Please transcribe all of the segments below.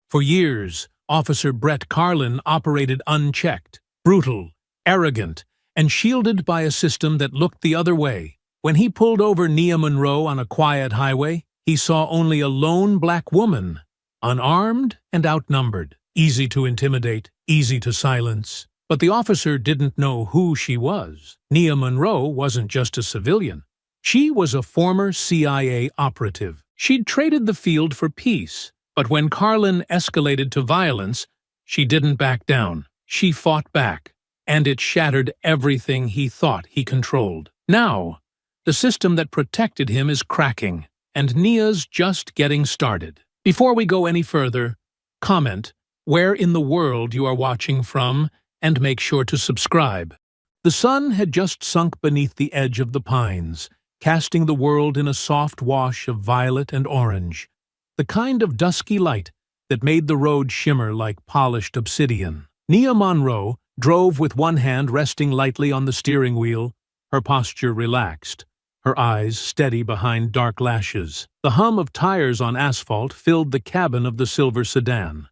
For years, Officer Brett Carlin operated unchecked, brutal, arrogant, and shielded by a system that looked the other way. When he pulled over Nia Monroe on a quiet highway, he saw only a lone black woman, unarmed and outnumbered, easy to intimidate, easy to silence. But the officer didn't know who she was. Nia Monroe wasn't just a civilian. She was a former CIA operative. She'd traded the field for peace, but when Carlin escalated to violence, she didn't back down. She fought back, and it shattered everything he thought he controlled. Now, the system that protected him is cracking, and Nia's just getting started. Before we go any further, comment where in the world you are watching from, and make sure to subscribe. The sun had just sunk beneath the edge of the pines, casting the world in a soft wash of violet and orange, the kind of dusky light that made the road shimmer like polished obsidian. Nia Monroe drove with one hand resting lightly on the steering wheel, her posture relaxed, her eyes steady behind dark lashes. The hum of tires on asphalt filled the cabin of the silver sedan,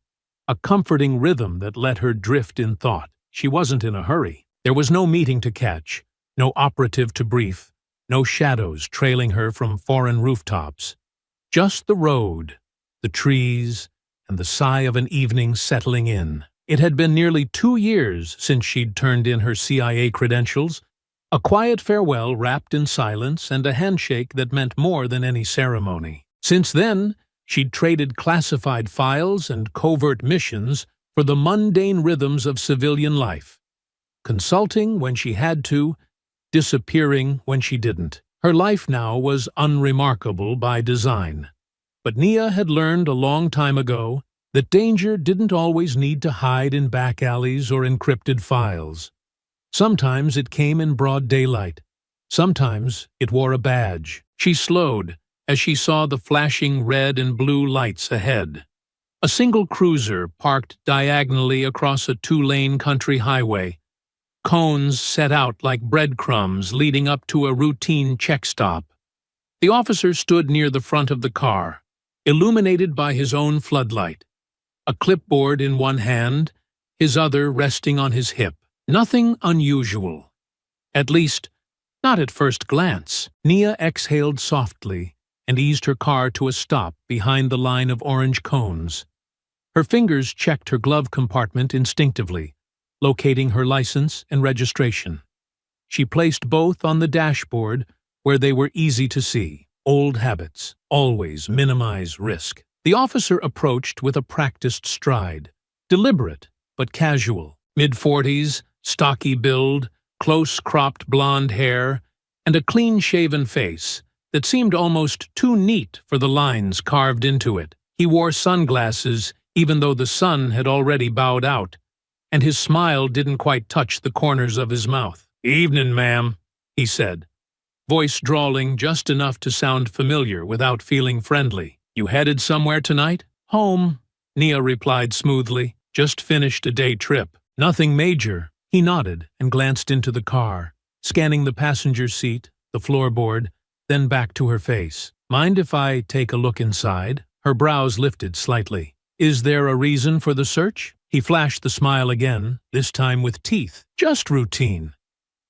a comforting rhythm that let her drift in thought. She wasn't in a hurry. There was no meeting to catch, no operative to brief, no shadows trailing her from foreign rooftops. Just the road, the trees, and the sigh of an evening settling in. It had been nearly 2 years since she'd turned in her CIA credentials, a quiet farewell wrapped in silence and a handshake that meant more than any ceremony. Since then, she'd traded classified files and covert missions for the mundane rhythms of civilian life, consulting when she had to, disappearing when she didn't. Her life now was unremarkable by design. But Nia had learned a long time ago that danger didn't always need to hide in back alleys or encrypted files. Sometimes it came in broad daylight. Sometimes it wore a badge. She slowed as she saw the flashing red and blue lights ahead. A single cruiser parked diagonally across a 2-lane country highway. Cones set out like breadcrumbs leading up to a routine check stop. The officer stood near the front of the car, illuminated by his own floodlight, a clipboard in one hand, his other resting on his hip. Nothing unusual. At least, not at first glance. Nia exhaled softly and eased her car to a stop behind the line of orange cones. Her fingers checked her glove compartment instinctively, locating her license and registration. She placed both on the dashboard where they were easy to see. Old habits always minimize risk. The officer approached with a practiced stride, deliberate but casual. Mid-40s, stocky build, close-cropped blonde hair, and a clean-shaven face that seemed almost too neat for the lines carved into it. He wore sunglasses even though the sun had already bowed out, and his smile didn't quite touch the corners of his mouth. "Evening, ma'am," he said, voice drawling just enough to sound familiar without feeling friendly. "You headed somewhere tonight?" "Home," Nia replied smoothly. "Just finished a day trip." "Nothing major." He nodded and glanced into the car, scanning the passenger seat, the floorboard, then back to her face. "Mind if I take a look inside?" Her brows lifted slightly. "Is there a reason for the search?" He flashed the smile again, this time with teeth. "Just routine.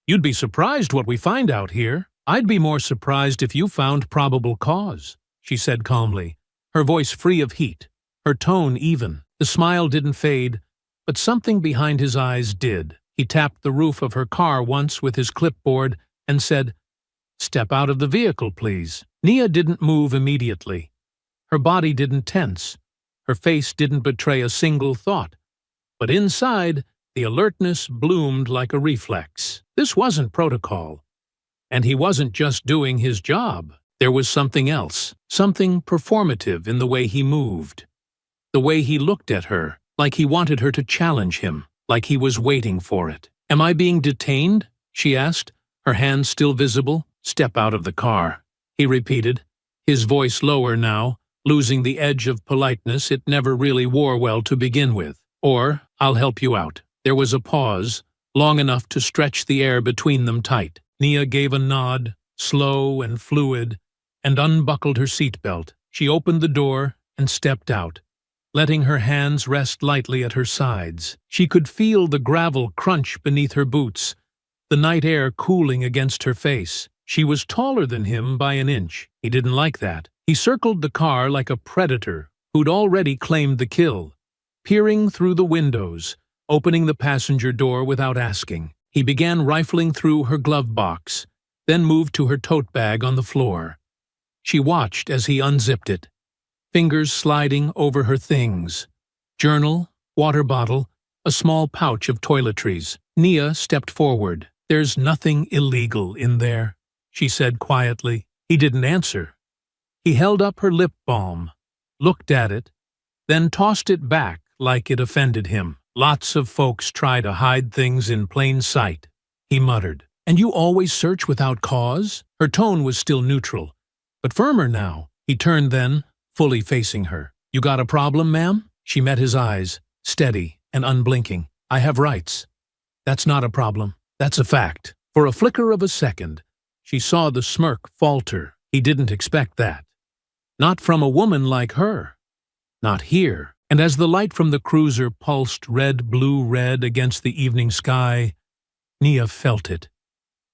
You'd be surprised what we find out here." "I'd be more surprised if you found probable cause," she said calmly, her voice free of heat, her tone even. The smile didn't fade, but something behind his eyes did. He tapped the roof of her car once with his clipboard and said, "Step out of the vehicle, please." Nia didn't move immediately. Her body didn't tense. Her face didn't betray a single thought. But inside, the alertness bloomed like a reflex. This wasn't protocol. And he wasn't just doing his job. There was something else, something performative in the way he moved. The way he looked at her, like he wanted her to challenge him, like he was waiting for it. "Am I being detained?" she asked, her hands still visible. "Step out of the car," he repeated, his voice lower now, losing the edge of politeness it never really wore well to begin with. "Or, I'll help you out." There was a pause, long enough to stretch the air between them tight. Nia gave a nod, slow and fluid, and unbuckled her seatbelt. She opened the door and stepped out, letting her hands rest lightly at her sides. She could feel the gravel crunch beneath her boots, the night air cooling against her face. She was taller than him by an inch. He didn't like that. He circled the car like a predator who'd already claimed the kill, peering through the windows, opening the passenger door without asking. He began rifling through her glove box, then moved to her tote bag on the floor. She watched as he unzipped it, fingers sliding over her things. Journal, water bottle, a small pouch of toiletries. Nia stepped forward. "There's nothing illegal in there," she said quietly. He didn't answer. He held up her lip balm, looked at it, then tossed it back like it offended him. "Lots of folks try to hide things in plain sight," he muttered. "And you always search without cause?" Her tone was still neutral, but firmer now. He turned then, fully facing her. "You got a problem, ma'am?" She met his eyes, steady and unblinking. "I have rights. That's not a problem. That's a fact." For a flicker of a second, she saw the smirk falter. He didn't expect that. Not from a woman like her. Not here. And as the light from the cruiser pulsed red-blue-red against the evening sky, Nia felt it.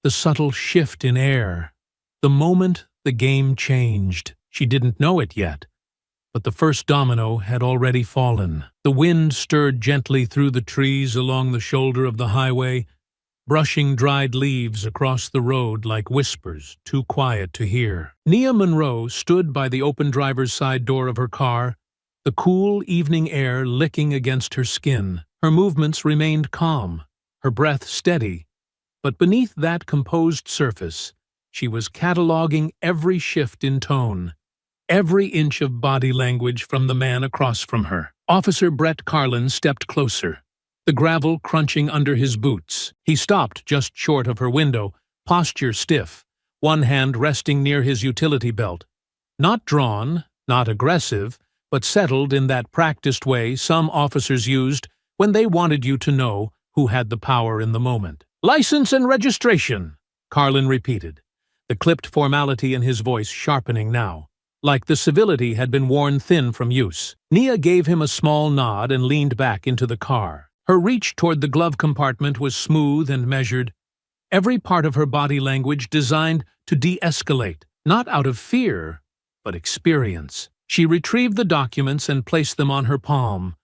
The subtle shift in air. The moment the game changed. She didn't know it yet, but the first domino had already fallen. The wind stirred gently through the trees along the shoulder of the highway, brushing dried leaves across the road like whispers too quiet to hear. Nia Monroe stood by the open driver's side door of her car, the cool evening air licking against her skin. Her movements remained calm, her breath steady, but beneath that composed surface, she was cataloging every shift in tone, every inch of body language from the man across from her. Officer Brett Carlin stepped closer, the gravel crunching under his boots. He stopped just short of her window, posture stiff, one hand resting near his utility belt. Not drawn, not aggressive, but settled in that practiced way some officers used when they wanted you to know who had the power in the moment. "License and registration," Carlin repeated, the clipped formality in his voice sharpening now, like the civility had been worn thin from use. Nia gave him a small nod and leaned back into the car. Her reach toward the glove compartment was smooth and measured, every part of her body language designed to de-escalate, not out of fear, but experience. She retrieved the documents and placed them on her palm,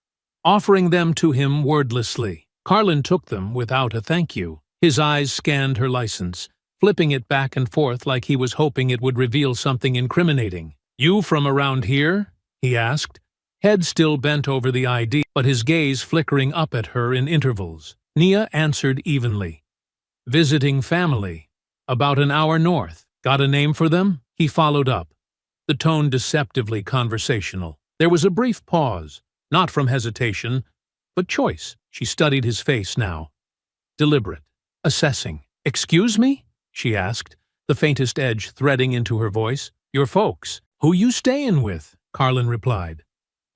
offering them to him wordlessly. Carlin took them without a thank you. His eyes scanned her license, flipping it back and forth like he was hoping it would reveal something incriminating. "You from around here?" he asked, head still bent over the ID, but his gaze flickering up at her in intervals. Nia answered evenly. "Visiting family. About an hour north. Got a name for them?" He followed up, the tone deceptively conversational. There was a brief pause, not from hesitation, but choice. She studied his face now. Deliberate, assessing. "Excuse me?" she asked, the faintest edge threading into her voice. "Your folks. Who you stayin' with?" Carlin replied,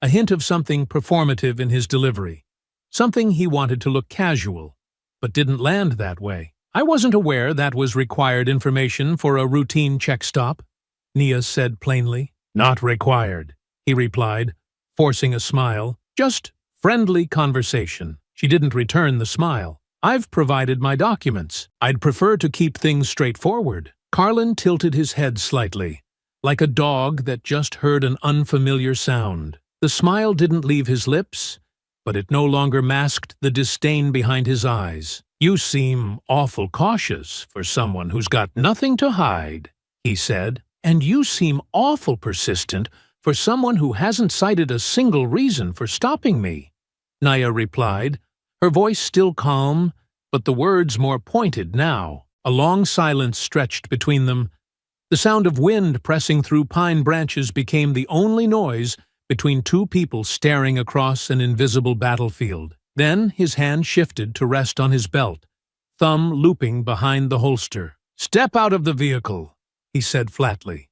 a hint of something performative in his delivery, something he wanted to look casual, but didn't land that way. "I wasn't aware that was required information for a routine check stop," Nia said plainly. "Not required," he replied, forcing a smile. "Just friendly conversation." She didn't return the smile. "I've provided my documents. I'd prefer to keep things straightforward." Carlin tilted his head slightly, like a dog that just heard an unfamiliar sound. The smile didn't leave his lips, but it no longer masked the disdain behind his eyes. "You seem awful cautious for someone who's got nothing to hide," he said. "And you seem awful persistent for someone who hasn't cited a single reason for stopping me," Nia replied, her voice still calm, but the words more pointed now. A long silence stretched between them. The sound of wind pressing through pine branches became the only noise between two people staring across an invisible battlefield. Then his hand shifted to rest on his belt, thumb looping behind the holster. "Step out of the vehicle," he said flatly.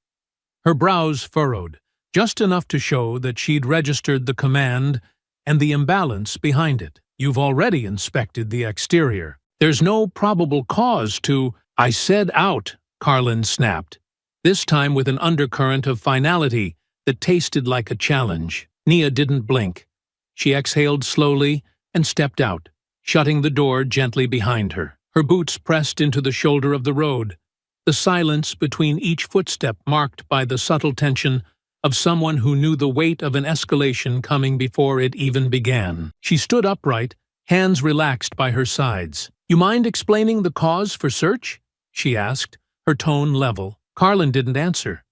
Her brows furrowed, just enough to show that she'd registered the command and the imbalance behind it. "You've already inspected the exterior. There's no probable cause to—" "I said out," Carlin snapped, this time with an undercurrent of finality that tasted like a challenge. Nia didn't blink. She exhaled slowly and stepped out, shutting the door gently behind her. Her boots pressed into the shoulder of the road, the silence between each footstep marked by the subtle tension of someone who knew the weight of an escalation coming before it even began. She stood upright, hands relaxed by her sides. "You mind explaining the cause for search?" she asked, her tone level. Carlin didn't answer.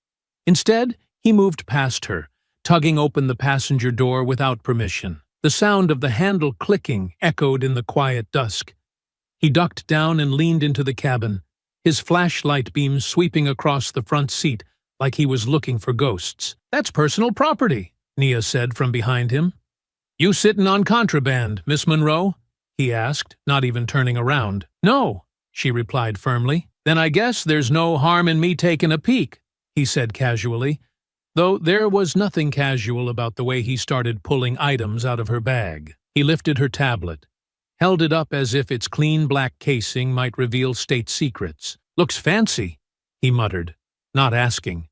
Instead, he moved past her, tugging open the passenger door without permission. The sound of the handle clicking echoed in the quiet dusk. He ducked down and leaned into the cabin, his flashlight beam sweeping across the front seat like he was looking for ghosts. "That's personal property," Nia said from behind him. "You sittin' on contraband, Miss Monroe?" he asked, not even turning around. "No," she replied firmly. "Then I guess there's no harm in me taking a peek," he said casually, though there was nothing casual about the way he started pulling items out of her bag. He lifted her tablet, held it up as if its clean black casing might reveal state secrets. "Looks fancy," he muttered, not asking,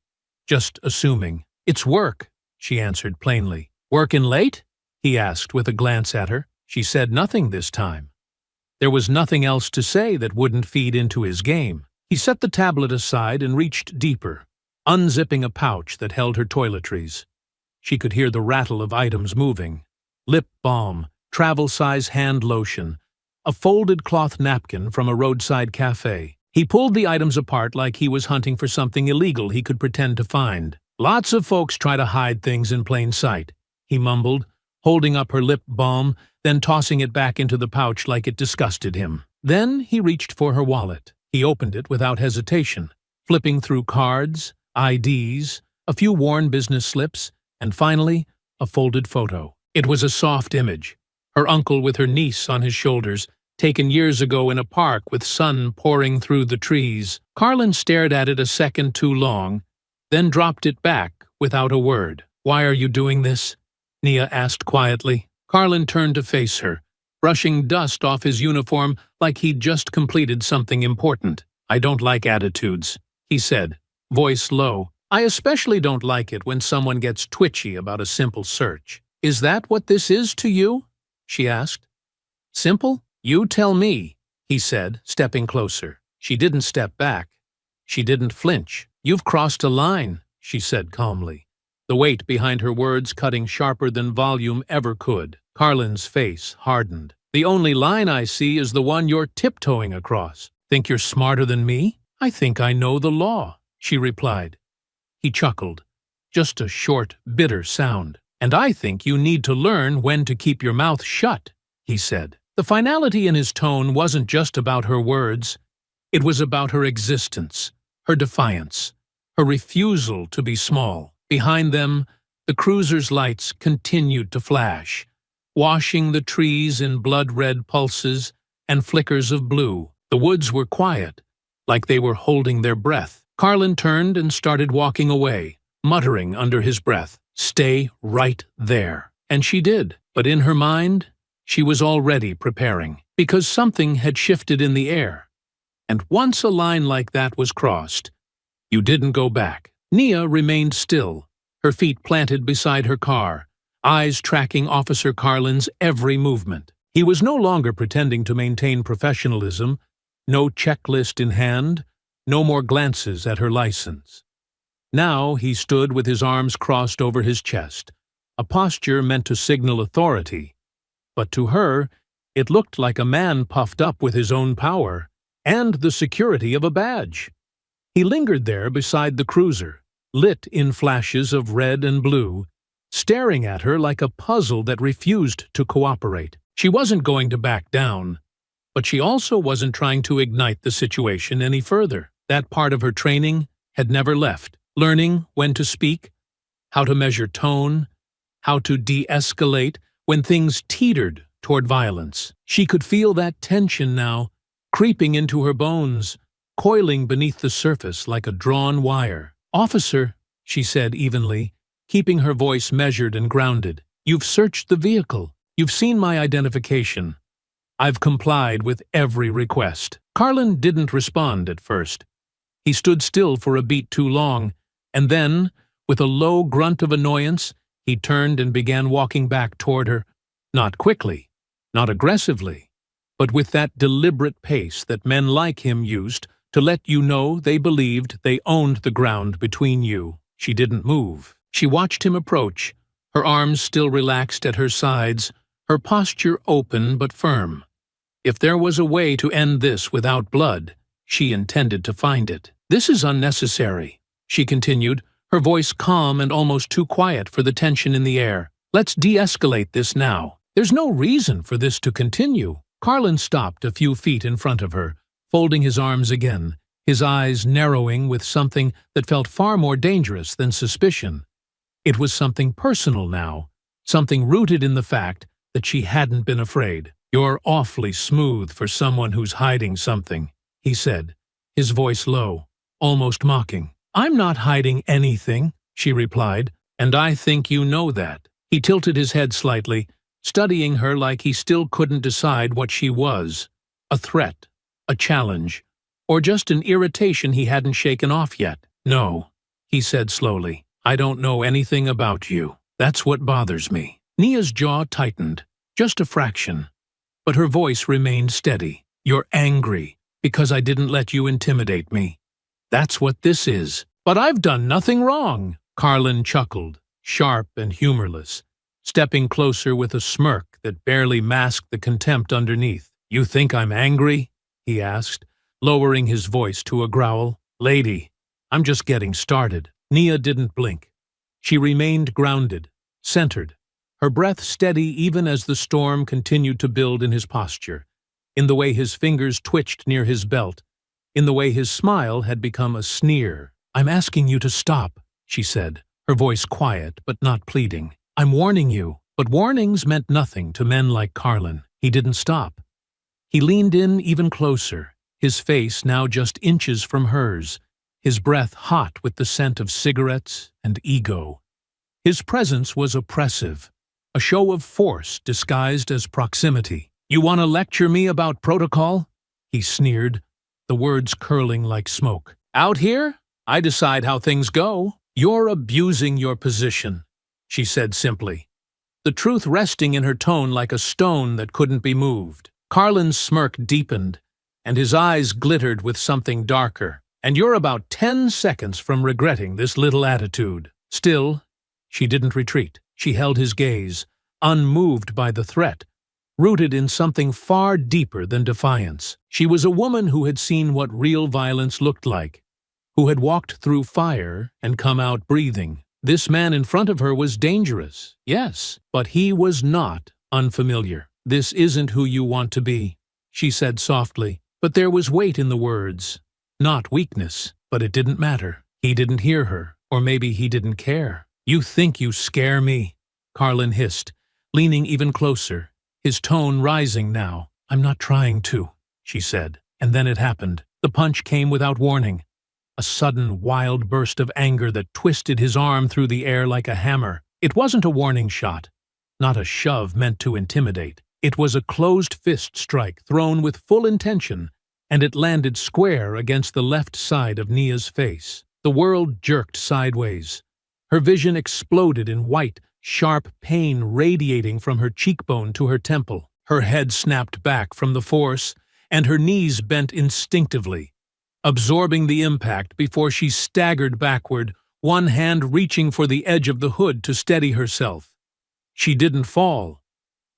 just assuming. "It's work," she answered plainly. "Workin' late?" he asked with a glance at her. She said nothing this time. There was nothing else to say that wouldn't feed into his game. He set the tablet aside and reached deeper, unzipping a pouch that held her toiletries. She could hear the rattle of items moving. Lip balm, travel-size hand lotion, a folded cloth napkin from a roadside cafe. He pulled the items apart like he was hunting for something illegal he could pretend to find. "Lots of folks try to hide things in plain sight," he mumbled, holding up her lip balm, then tossing it back into the pouch like it disgusted him. Then he reached for her wallet. He opened it without hesitation, flipping through cards, IDs, a few worn business slips, and finally, a folded photo. It was a soft image, her uncle with her niece on his shoulders, taken years ago in a park with sun pouring through the trees. Carlin stared at it a second too long, then dropped it back without a word. "Why are you doing this?" Nia asked quietly. Carlin turned to face her, brushing dust off his uniform like he'd just completed something important. "I don't like attitudes," he said, voice low. "I especially don't like it when someone gets twitchy about a simple search." "Is that what this is to you?" she asked. "Simple? You tell me," he said, stepping closer. She didn't step back. She didn't flinch. "You've crossed a line," she said calmly, the weight behind her words cutting sharper than volume ever could. Carlin's face hardened. "The only line I see is the one you're tiptoeing across. Think you're smarter than me?" "I think I know the law," she replied. He chuckled. Just a short, bitter sound. "And I think you need to learn when to keep your mouth shut," he said. The finality in his tone wasn't just about her words. It was about her existence, her defiance, her refusal to be small. Behind them, the cruiser's lights continued to flash, washing the trees in blood-red pulses and flickers of blue. The woods were quiet, like they were holding their breath. Carlin turned and started walking away, muttering under his breath, "Stay right there." And she did, but in her mind, she was already preparing, because something had shifted in the air. And once a line like that was crossed, you didn't go back. Nia remained still, her feet planted beside her car, eyes tracking Officer Carlin's every movement. He was no longer pretending to maintain professionalism, no checklist in hand, no more glances at her license. Now he stood with his arms crossed over his chest, a posture meant to signal authority. But to her, it looked like a man puffed up with his own power and the security of a badge. He lingered there beside the cruiser, lit in flashes of red and blue, staring at her like a puzzle that refused to cooperate. She wasn't going to back down, but she also wasn't trying to ignite the situation any further. That part of her training had never left, learning when to speak, how to measure tone, how to de-escalate when things teetered toward violence. She could feel that tension now, creeping into her bones, coiling beneath the surface like a drawn wire. "Officer," she said evenly, keeping her voice measured and grounded, "you've searched the vehicle. You've seen my identification. I've complied with every request." Carlin didn't respond at first. He stood still for a beat too long, and then, with a low grunt of annoyance, He turned and began walking back toward her, not quickly, not aggressively, but with that deliberate pace that men like him used to let you know they believed they owned the ground between you. She didn't move. She watched him approach, her arms still relaxed at her sides, her posture open but firm. If there was a way to end this without blood, she intended to find it. "This is unnecessary," she continued, her voice calm and almost too quiet for the tension in the air. "Let's de-escalate this now. There's no reason for this to continue." Carlin stopped a few feet in front of her, folding his arms again, his eyes narrowing with something that felt far more dangerous than suspicion. It was something personal now, something rooted in the fact that she hadn't been afraid. "You're awfully smooth for someone who's hiding something," he said, his voice low, almost mocking. "I'm not hiding anything," she replied, "and I think you know that." He tilted his head slightly, studying her like he still couldn't decide what she was. A threat, a challenge, or just an irritation he hadn't shaken off yet. "No," he said slowly, "I don't know anything about you. That's what bothers me." Nia's jaw tightened, just a fraction, but her voice remained steady. "You're angry because I didn't let you intimidate me. That's what this is." "But I've done nothing wrong," Carlin chuckled, sharp and humorless, stepping closer with a smirk that barely masked the contempt underneath. "You think I'm angry?" he asked, lowering his voice to a growl. "Lady, I'm just getting started." Nia didn't blink. She remained grounded, centered, her breath steady even as the storm continued to build in his posture, in the way his fingers twitched near his belt, in the way his smile had become a sneer. "I'm asking you to stop," she said, her voice quiet but not pleading. "I'm warning you." But warnings meant nothing to men like Carlin. He didn't stop. He leaned in even closer, his face now just inches from hers, his breath hot with the scent of cigarettes and ego. His presence was oppressive, a show of force disguised as proximity. "You want to lecture me about protocol?" he sneered, the words curling like smoke. "Out here, I decide how things go." "You're abusing your position," she said simply, the truth resting in her tone like a stone that couldn't be moved. Carlin's smirk deepened, and his eyes glittered with something darker. "And you're about 10 seconds from regretting this little attitude." Still, she didn't retreat. She held his gaze, unmoved by the threat, rooted in something far deeper than defiance. She was a woman who had seen what real violence looked like, who had walked through fire and come out breathing. This man in front of her was dangerous, yes, but he was not unfamiliar. "This isn't who you want to be," she said softly, but there was weight in the words. Not weakness, but it didn't matter. He didn't hear her, or maybe he didn't care. "You think you scare me," Carlin hissed, leaning even closer, his tone rising now. "I'm not trying to," she said, and then it happened. The punch came without warning. A sudden, wild burst of anger that twisted his arm through the air like a hammer. It wasn't a warning shot, not a shove meant to intimidate. It was a closed fist strike thrown with full intention, and it landed square against the left side of Nia's face. The world jerked sideways. Her vision exploded in white, sharp pain radiating from her cheekbone to her temple. Her head snapped back from the force, and her knees bent instinctively, absorbing the impact before she staggered backward, one hand reaching for the edge of the hood to steady herself. She didn't fall,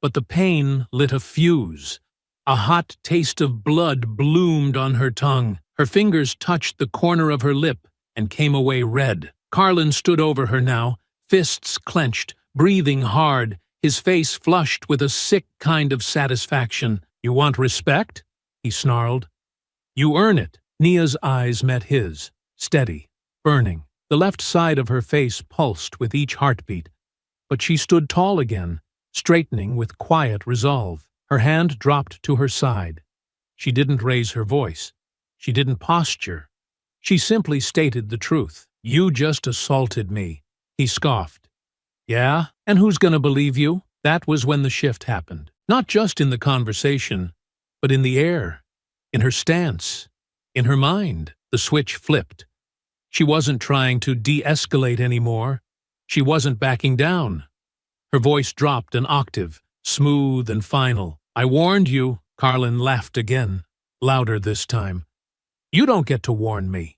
but the pain lit a fuse. A hot taste of blood bloomed on her tongue. Her fingers touched the corner of her lip and came away red. Carlin stood over her now, fists clenched, breathing hard, his face flushed with a sick kind of satisfaction. "You want respect?" he snarled. "You earn it." Nia's eyes met his, steady, burning. The left side of her face pulsed with each heartbeat, but she stood tall again, straightening with quiet resolve. Her hand dropped to her side. She didn't raise her voice. She didn't posture. She simply stated the truth. "You just assaulted me," he scoffed. "Yeah? And who's gonna believe you?" That was when the shift happened. Not just in the conversation, but in the air, in her stance, in her mind. The switch flipped. She wasn't trying to de-escalate anymore. She wasn't backing down. Her voice dropped an octave, smooth and final. "I warned you," Carlin laughed again, louder this time. "You don't get to warn me.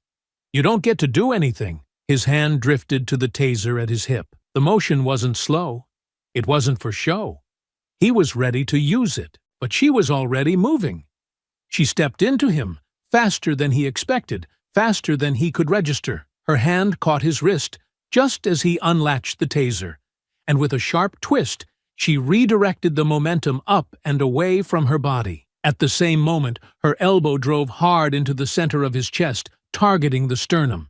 You don't get to do anything." His hand drifted to the taser at his hip. The motion wasn't slow. It wasn't for show. He was ready to use it, but she was already moving. She stepped into him, faster than he expected, faster than he could register. Her hand caught his wrist just as he unlatched the taser, and with a sharp twist, she redirected the momentum up and away from her body. At the same moment, her elbow drove hard into the center of his chest, targeting the sternum.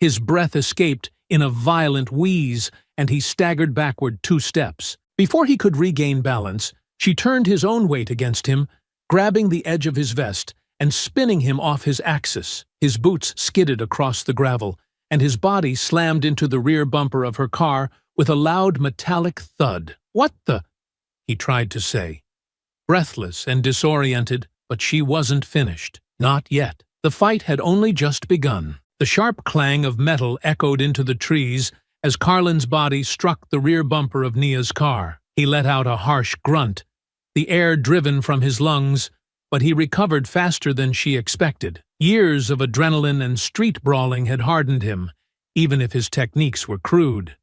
His breath escaped in a violent wheeze, and he staggered backward 2 steps. Before he could regain balance, she turned his own weight against him, grabbing the edge of his vest and spinning him off his axis. His boots skidded across the gravel, and his body slammed into the rear bumper of her car with a loud metallic thud. "What the?" he tried to say, breathless and disoriented, but she wasn't finished. Not yet. The fight had only just begun. The sharp clang of metal echoed into the trees as Carlin's body struck the rear bumper of Nia's car. He let out a harsh grunt, the air driven from his lungs, but he recovered faster than she expected. Years of adrenaline and street brawling had hardened him, even if his techniques were crude.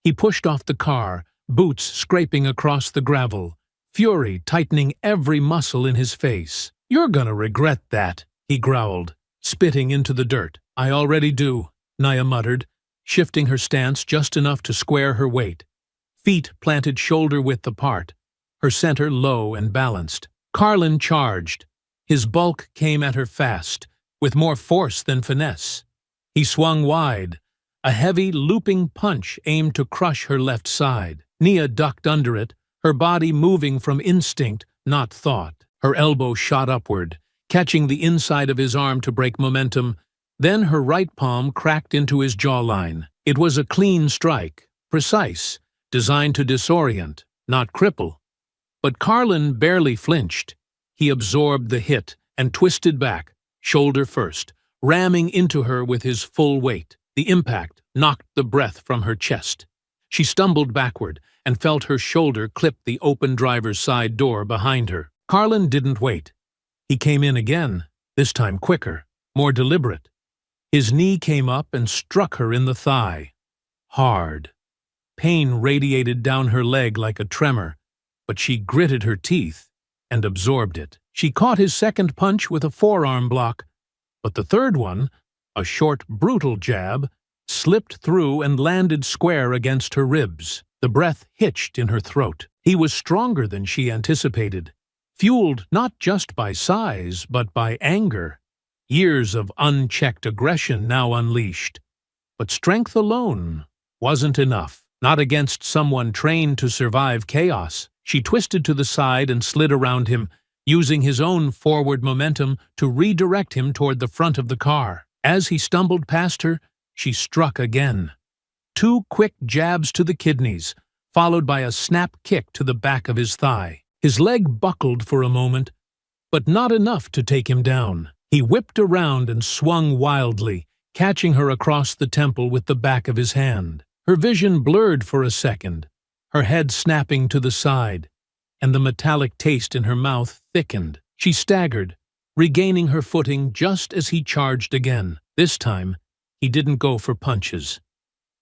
He pushed off the car, boots scraping across the gravel, fury tightening every muscle in his face. "You're gonna regret that," he growled, spitting into the dirt. "I already do," Nia muttered, shifting her stance just enough to square her weight. Feet planted shoulder-width apart, her center low and balanced. Carlin charged. His bulk came at her fast, with more force than finesse. He swung wide, a heavy, looping punch aimed to crush her left side. Nia ducked under it, her body moving from instinct, not thought. Her elbow shot upward, catching the inside of his arm to break momentum. Then her right palm cracked into his jawline. It was a clean strike, precise, designed to disorient, not cripple. But Carlin barely flinched. He absorbed the hit and twisted back, shoulder first, ramming into her with his full weight. The impact knocked the breath from her chest. She stumbled backward and felt her shoulder clip the open driver's side door behind her. Carlin didn't wait. He came in again, this time quicker, more deliberate. His knee came up and struck her in the thigh. Hard. Pain radiated down her leg like a tremor, but she gritted her teeth and absorbed it. She caught his second punch with a forearm block, but the third one, a short, brutal jab, slipped through and landed square against her ribs. The breath hitched in her throat. He was stronger than she anticipated, fueled not just by size, but by anger. Years of unchecked aggression now unleashed. But strength alone wasn't enough, not against someone trained to survive chaos. She twisted to the side and slid around him, using his own forward momentum to redirect him toward the front of the car. As he stumbled past her, she struck again. 2 quick jabs to the kidneys, followed by a snap kick to the back of his thigh. His leg buckled for a moment, but not enough to take him down. He whipped around and swung wildly, catching her across the temple with the back of his hand. Her vision blurred for a second, her head snapping to the side, and the metallic taste in her mouth thickened. She staggered, regaining her footing just as he charged again. This time, he didn't go for punches.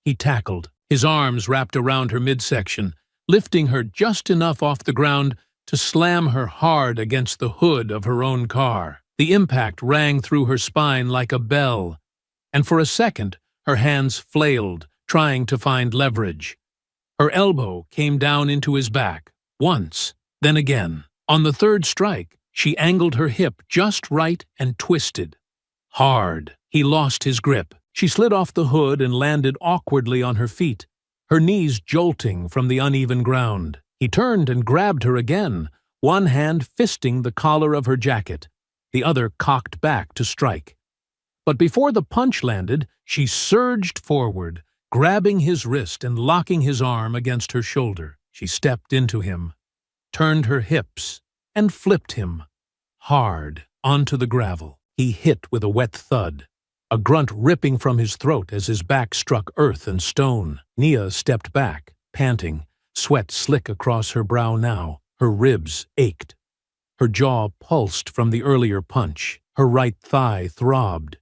He tackled, his arms wrapped around her midsection, lifting her just enough off the ground to slam her hard against the hood of her own car. The impact rang through her spine like a bell, and for a second her hands flailed, trying to find leverage. Her elbow came down into his back, once, then again. On the third strike, she angled her hip just right and twisted. Hard. He lost his grip. She slid off the hood and landed awkwardly on her feet, her knees jolting from the uneven ground. He turned and grabbed her again, one hand fisting the collar of her jacket, the other cocked back to strike. But before the punch landed, she surged forward, grabbing his wrist and locking his arm against her shoulder. She stepped into him, turned her hips, and flipped him, hard, onto the gravel. He hit with a wet thud, a grunt ripping from his throat as his back struck earth and stone. Nia stepped back, panting, sweat slick across her brow now. Her ribs ached. Her jaw pulsed from the earlier punch. Her right thigh throbbed.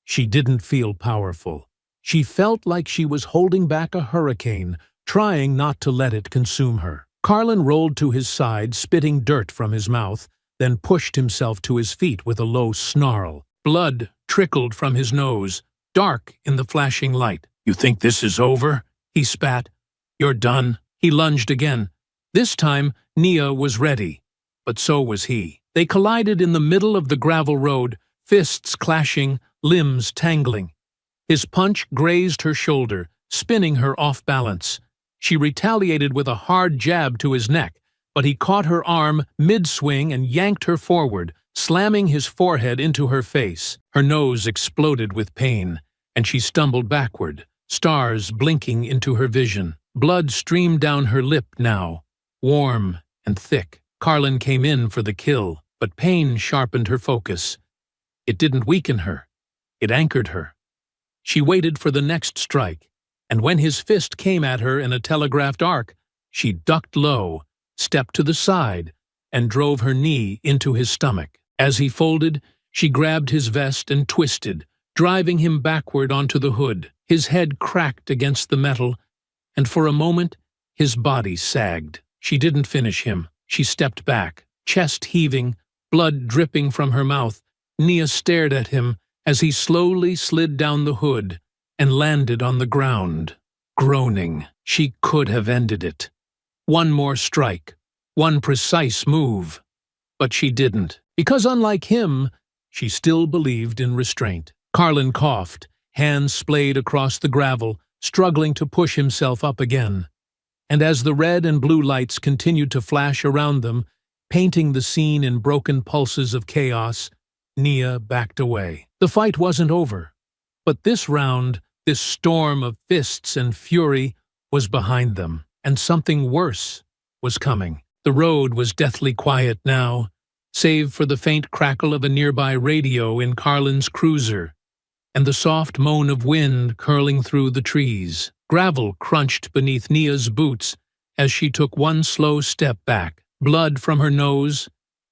She didn't feel powerful. She felt like she was holding back a hurricane, trying not to let it consume her. Carlin rolled to his side, spitting dirt from his mouth, then pushed himself to his feet with a low snarl. Blood trickled from his nose, dark in the flashing light. "You think this is over?" he spat. "You're done." He lunged again. This time, Nia was ready, but so was he. They collided in the middle of the gravel road, fists clashing, limbs tangling. His punch grazed her shoulder, spinning her off balance. She retaliated with a hard jab to his neck, but he caught her arm mid-swing and yanked her forward, slamming his forehead into her face. Her nose exploded with pain, and she stumbled backward, stars blinking into her vision. Blood streamed down her lip now, warm and thick. Carlin came in for the kill, but pain sharpened her focus. It didn't weaken her. It anchored her. She waited for the next strike, and when his fist came at her in a telegraphed arc, she ducked low, stepped to the side, and drove her knee into his stomach. As he folded, she grabbed his vest and twisted, driving him backward onto the hood. His head cracked against the metal, and for a moment, his body sagged. She didn't finish him. She stepped back, chest heaving, blood dripping from her mouth. Nia stared at him as he slowly slid down the hood and landed on the ground, groaning. She could have ended it. One more strike, one precise move. But she didn't, because unlike him, she still believed in restraint. Carlin coughed, hands splayed across the gravel, struggling to push himself up again. And as the red and blue lights continued to flash around them, painting the scene in broken pulses of chaos, Nia backed away. The fight wasn't over, but this round, this storm of fists and fury, was behind them, and something worse was coming. The road was deathly quiet now, save for the faint crackle of a nearby radio in Carlin's cruiser, and the soft moan of wind curling through the trees. Gravel crunched beneath Nia's boots as she took one slow step back, blood from her nose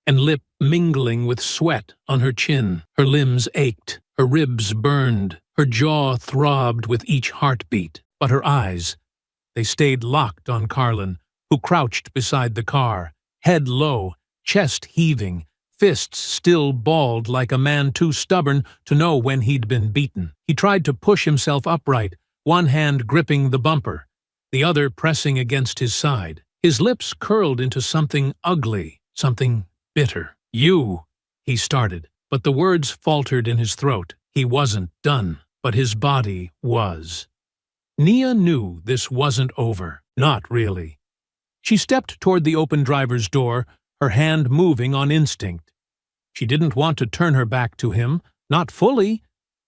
and lip mingling with sweat on her chin. Her limbs ached, her ribs burned, her jaw throbbed with each heartbeat. But her eyes, they stayed locked on Carlin, who crouched beside the car, head low, chest heaving, fists still balled like a man too stubborn to know when he'd been beaten. He tried to push himself upright, one hand gripping the bumper, the other pressing against his side. His lips curled into something ugly, something bitter. "You," he started, but the words faltered in his throat. He wasn't done, but his body was. Nia knew this wasn't over. Not really. She stepped toward the open driver's door, her hand moving on instinct. She didn't want to turn her back to him, not fully,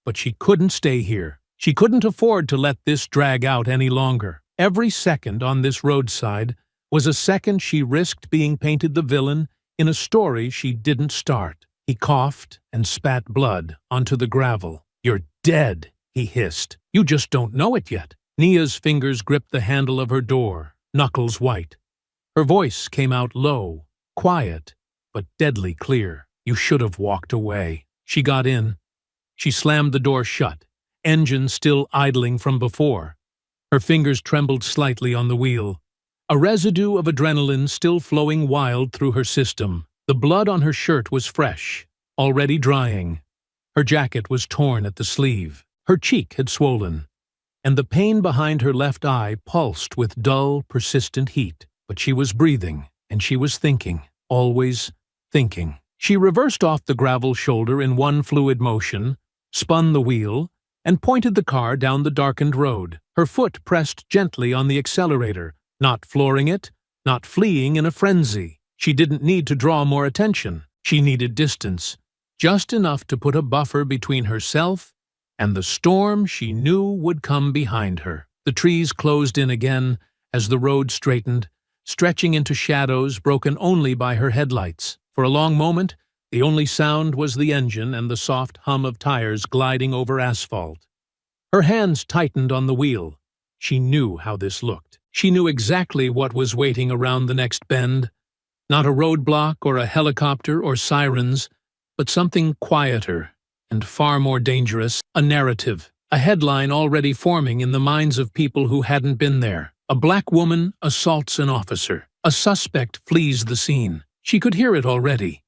but she couldn't stay here. She couldn't afford to let this drag out any longer. Every second on this roadside was a second she risked being painted the villain in a story she didn't start. He coughed and spat blood onto the gravel. "You're dead," he hissed. "You just don't know it yet." Nia's fingers gripped the handle of her door, knuckles white. Her voice came out low, quiet, but deadly clear. "You should have walked away." She got in. She slammed the door shut, engine still idling from before. Her fingers trembled slightly on the wheel, a residue of adrenaline still flowing wild through her system. The blood on her shirt was fresh, already drying. Her jacket was torn at the sleeve. Her cheek had swollen, and the pain behind her left eye pulsed with dull, persistent heat. But she was breathing, and she was thinking, always thinking. She reversed off the gravel shoulder in one fluid motion, spun the wheel, and pointed the car down the darkened road. Her foot pressed gently on the accelerator, not flooring it, not fleeing in a frenzy. She didn't need to draw more attention. She needed distance, just enough to put a buffer between herself and the storm she knew would come behind her. The trees closed in again as the road straightened, stretching into shadows broken only by her headlights. For a long moment, The only sound was the engine and the soft hum of tires gliding over asphalt. Her hands tightened on the wheel. She knew how this looked. She knew exactly what was waiting around the next bend. Not a roadblock or a helicopter or sirens, but something quieter and far more dangerous, a narrative, a headline already forming in the minds of people who hadn't been there. A black woman assaults an officer. A suspect flees the scene. She could hear it already.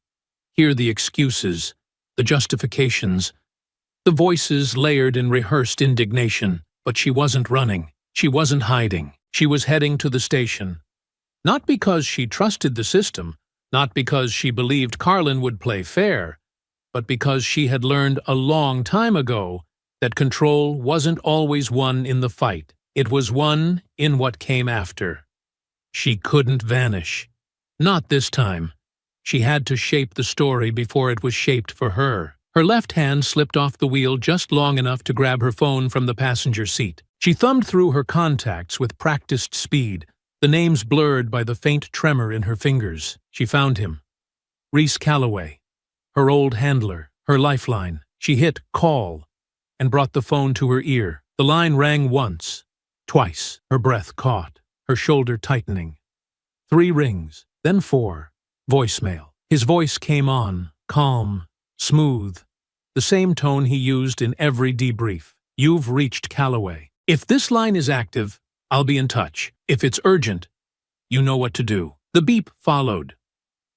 Hear the excuses, the justifications, the voices layered in rehearsed indignation. But she wasn't running. She wasn't hiding. She was heading to the station. Not because she trusted the system, not because she believed Carlin would play fair, but because she had learned a long time ago that control wasn't always won in the fight. It was won in what came after. She couldn't vanish. Not this time. She had to shape the story before it was shaped for her. Her left hand slipped off the wheel just long enough to grab her phone from the passenger seat. She thumbed through her contacts with practiced speed, the names blurred by the faint tremor in her fingers. She found him. Reese Calloway, her old handler, her lifeline. She hit call and brought the phone to her ear. The line rang once, twice, her breath caught, her shoulder tightening. 3 rings, then 4. Voicemail. His voice came on, calm, smooth, the same tone he used in every debrief. You've reached Calloway. If this line is active, I'll be in touch. If it's urgent, you know what to do. The beep followed.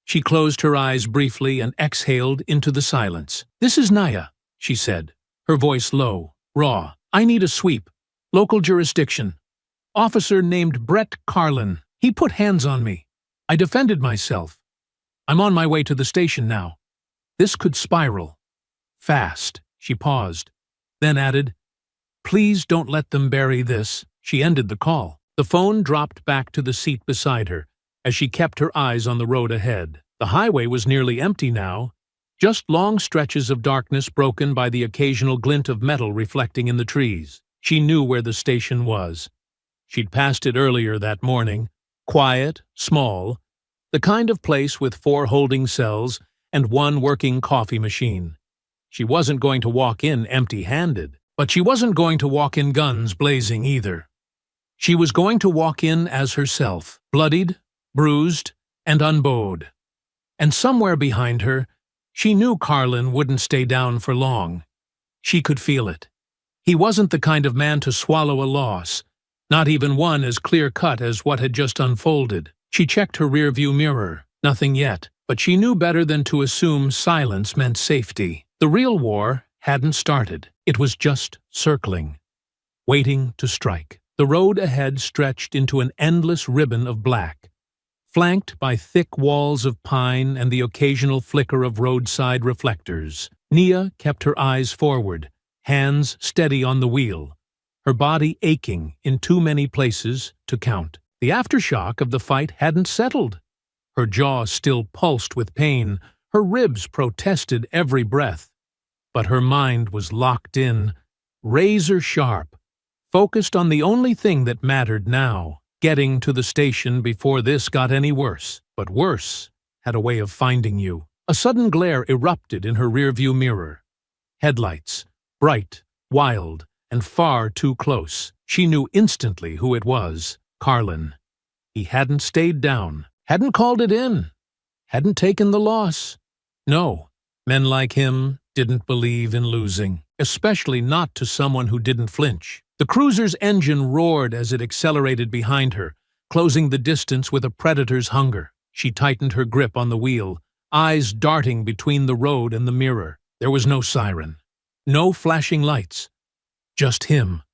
She closed her eyes briefly and exhaled into the silence. This is Naya, she said, her voice low, raw. I need a sweep. Local jurisdiction. Officer named Brett Carlin. He put hands on me. I defended myself. I'm on my way to the station now. This could spiral. Fast. She paused, then added, Please don't let them bury this. She ended the call. The phone dropped back to the seat beside her as she kept her eyes on the road ahead. The highway was nearly empty now, just long stretches of darkness broken by the occasional glint of metal reflecting in the trees. She knew where the station was. She'd passed it earlier that morning. Quiet, small, the kind of place with 4 holding cells and 1 working coffee machine. She wasn't going to walk in empty-handed. But she wasn't going to walk in guns blazing either. She was going to walk in as herself, bloodied, bruised, and unbowed. And somewhere behind her, she knew Carlin wouldn't stay down for long. She could feel it. He wasn't the kind of man to swallow a loss, not even one as clear-cut as what had just unfolded. She checked her rearview mirror. Nothing yet, but she knew better than to assume silence meant safety. The real war hadn't started. It was just circling, waiting to strike. The road ahead stretched into an endless ribbon of black, flanked by thick walls of pine and the occasional flicker of roadside reflectors. Nia kept her eyes forward, hands steady on the wheel, her body aching in too many places to count. The aftershock of the fight hadn't settled. Her jaw still pulsed with pain, her ribs protested every breath. But her mind was locked in, razor-sharp, focused on the only thing that mattered now, getting to the station before this got any worse. But worse had a way of finding you. A sudden glare erupted in her rearview mirror. Headlights, bright, wild, and far too close. She knew instantly who it was, Carlin. He hadn't stayed down, hadn't called it in, hadn't taken the loss. No, men like him didn't believe in losing, especially not to someone who didn't flinch. The cruiser's engine roared as it accelerated behind her, closing the distance with a predator's hunger. She tightened her grip on the wheel, eyes darting between the road and the mirror. There was no siren, no flashing lights, just him,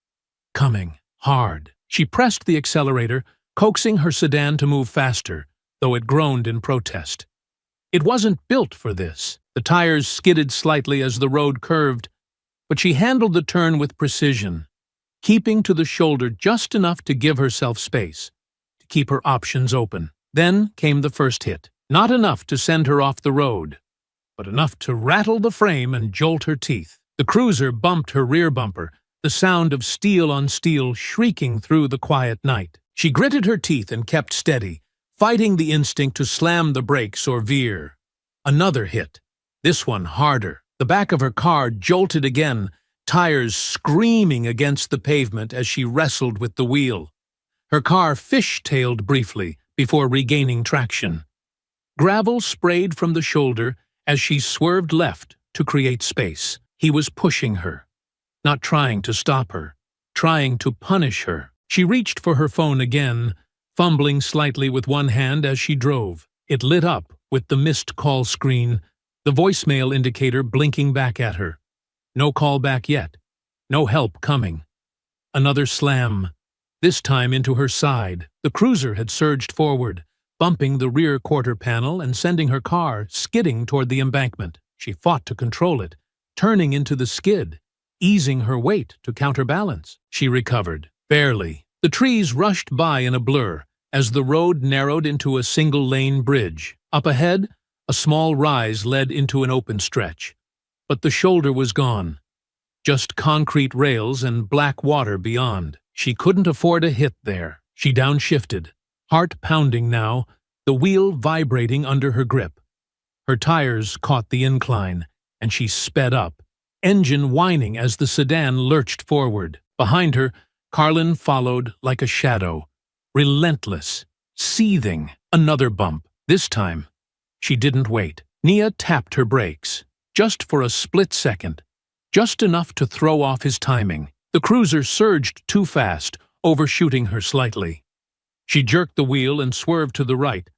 coming, hard. She pressed the accelerator, coaxing her sedan to move faster, though it groaned in protest. It wasn't built for this. The tires skidded slightly as the road curved, but she handled the turn with precision, keeping to the shoulder just enough to give herself space, to keep her options open. Then came the first hit. Not enough to send her off the road, but enough to rattle the frame and jolt her teeth. The cruiser bumped her rear bumper, the sound of steel on steel shrieking through the quiet night. She gritted her teeth and kept steady, fighting the instinct to slam the brakes or veer. Another hit. This one harder. The back of her car jolted again, tires screaming against the pavement as she wrestled with the wheel. Her car fish-tailed briefly before regaining traction. Gravel sprayed from the shoulder as she swerved left to create space. He was pushing her, not trying to stop her, trying to punish her. She reached for her phone again, fumbling slightly with one hand as she drove. It lit up with the missed call screen, the voicemail indicator blinking back at her. No call back yet. No help coming. Another slam, this time into her side. The cruiser had surged forward, bumping the rear quarter panel and sending her car skidding toward the embankment. She fought to control it, turning into the skid, easing her weight to counterbalance. She recovered, barely. The trees rushed by in a blur as the road narrowed into a single-lane bridge. Up ahead, a small rise led into an open stretch. But the shoulder was gone. Just concrete rails and black water beyond. She couldn't afford a hit there. She downshifted, heart pounding now, the wheel vibrating under her grip. Her tires caught the incline, and she sped up, engine whining as the sedan lurched forward. Behind her, Carlin followed like a shadow, relentless, seething. Another bump. This time, she didn't wait. Nia tapped her brakes, just for a split second, just enough to throw off his timing. The cruiser surged too fast, overshooting her slightly. She jerked the wheel and swerved to the right,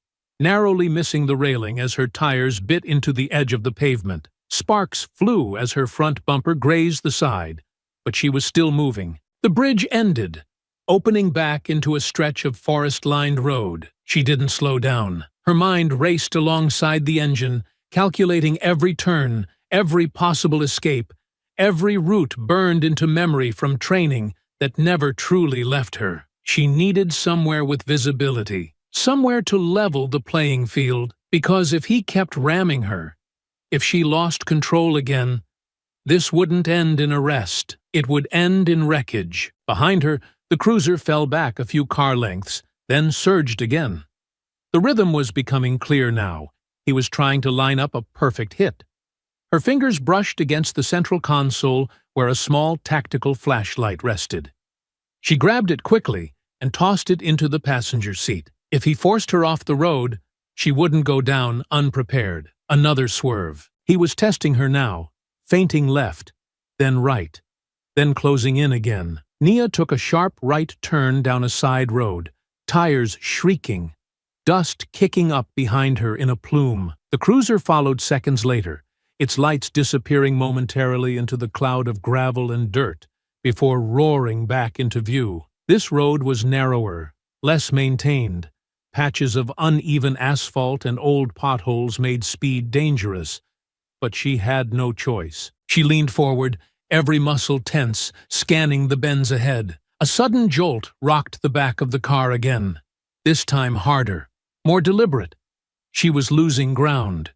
narrowly missing the railing as her tires bit into the edge of the pavement. Sparks flew as her front bumper grazed the side, but she was still moving. The bridge ended, opening back into a stretch of forest-lined road. She didn't slow down. Her mind raced alongside the engine, calculating every turn, every possible escape. Every route burned into memory from training that never truly left her. She needed somewhere with visibility, somewhere to level the playing field, because if he kept ramming her, if she lost control again, this wouldn't end in arrest. It would end in wreckage. Behind her, the cruiser fell back a few car lengths, then surged again. The rhythm was becoming clear now. He was trying to line up a perfect hit. Her fingers brushed against the central console where a small tactical flashlight rested. She grabbed it quickly and tossed it into the passenger seat. If he forced her off the road, she wouldn't go down unprepared. Another swerve. He was testing her now, feinting left, then right, then closing in again. Nia took a sharp right turn down a side road, tires shrieking, dust kicking up behind her in a plume. The cruiser followed seconds later, its lights disappearing momentarily into the cloud of gravel and dirt before roaring back into view. This road was narrower, less maintained. Patches of uneven asphalt and old potholes made speed dangerous, but she had no choice. She leaned forward, every muscle tense, scanning the bends ahead. A sudden jolt rocked the back of the car again, this time harder, more deliberate. She was losing ground.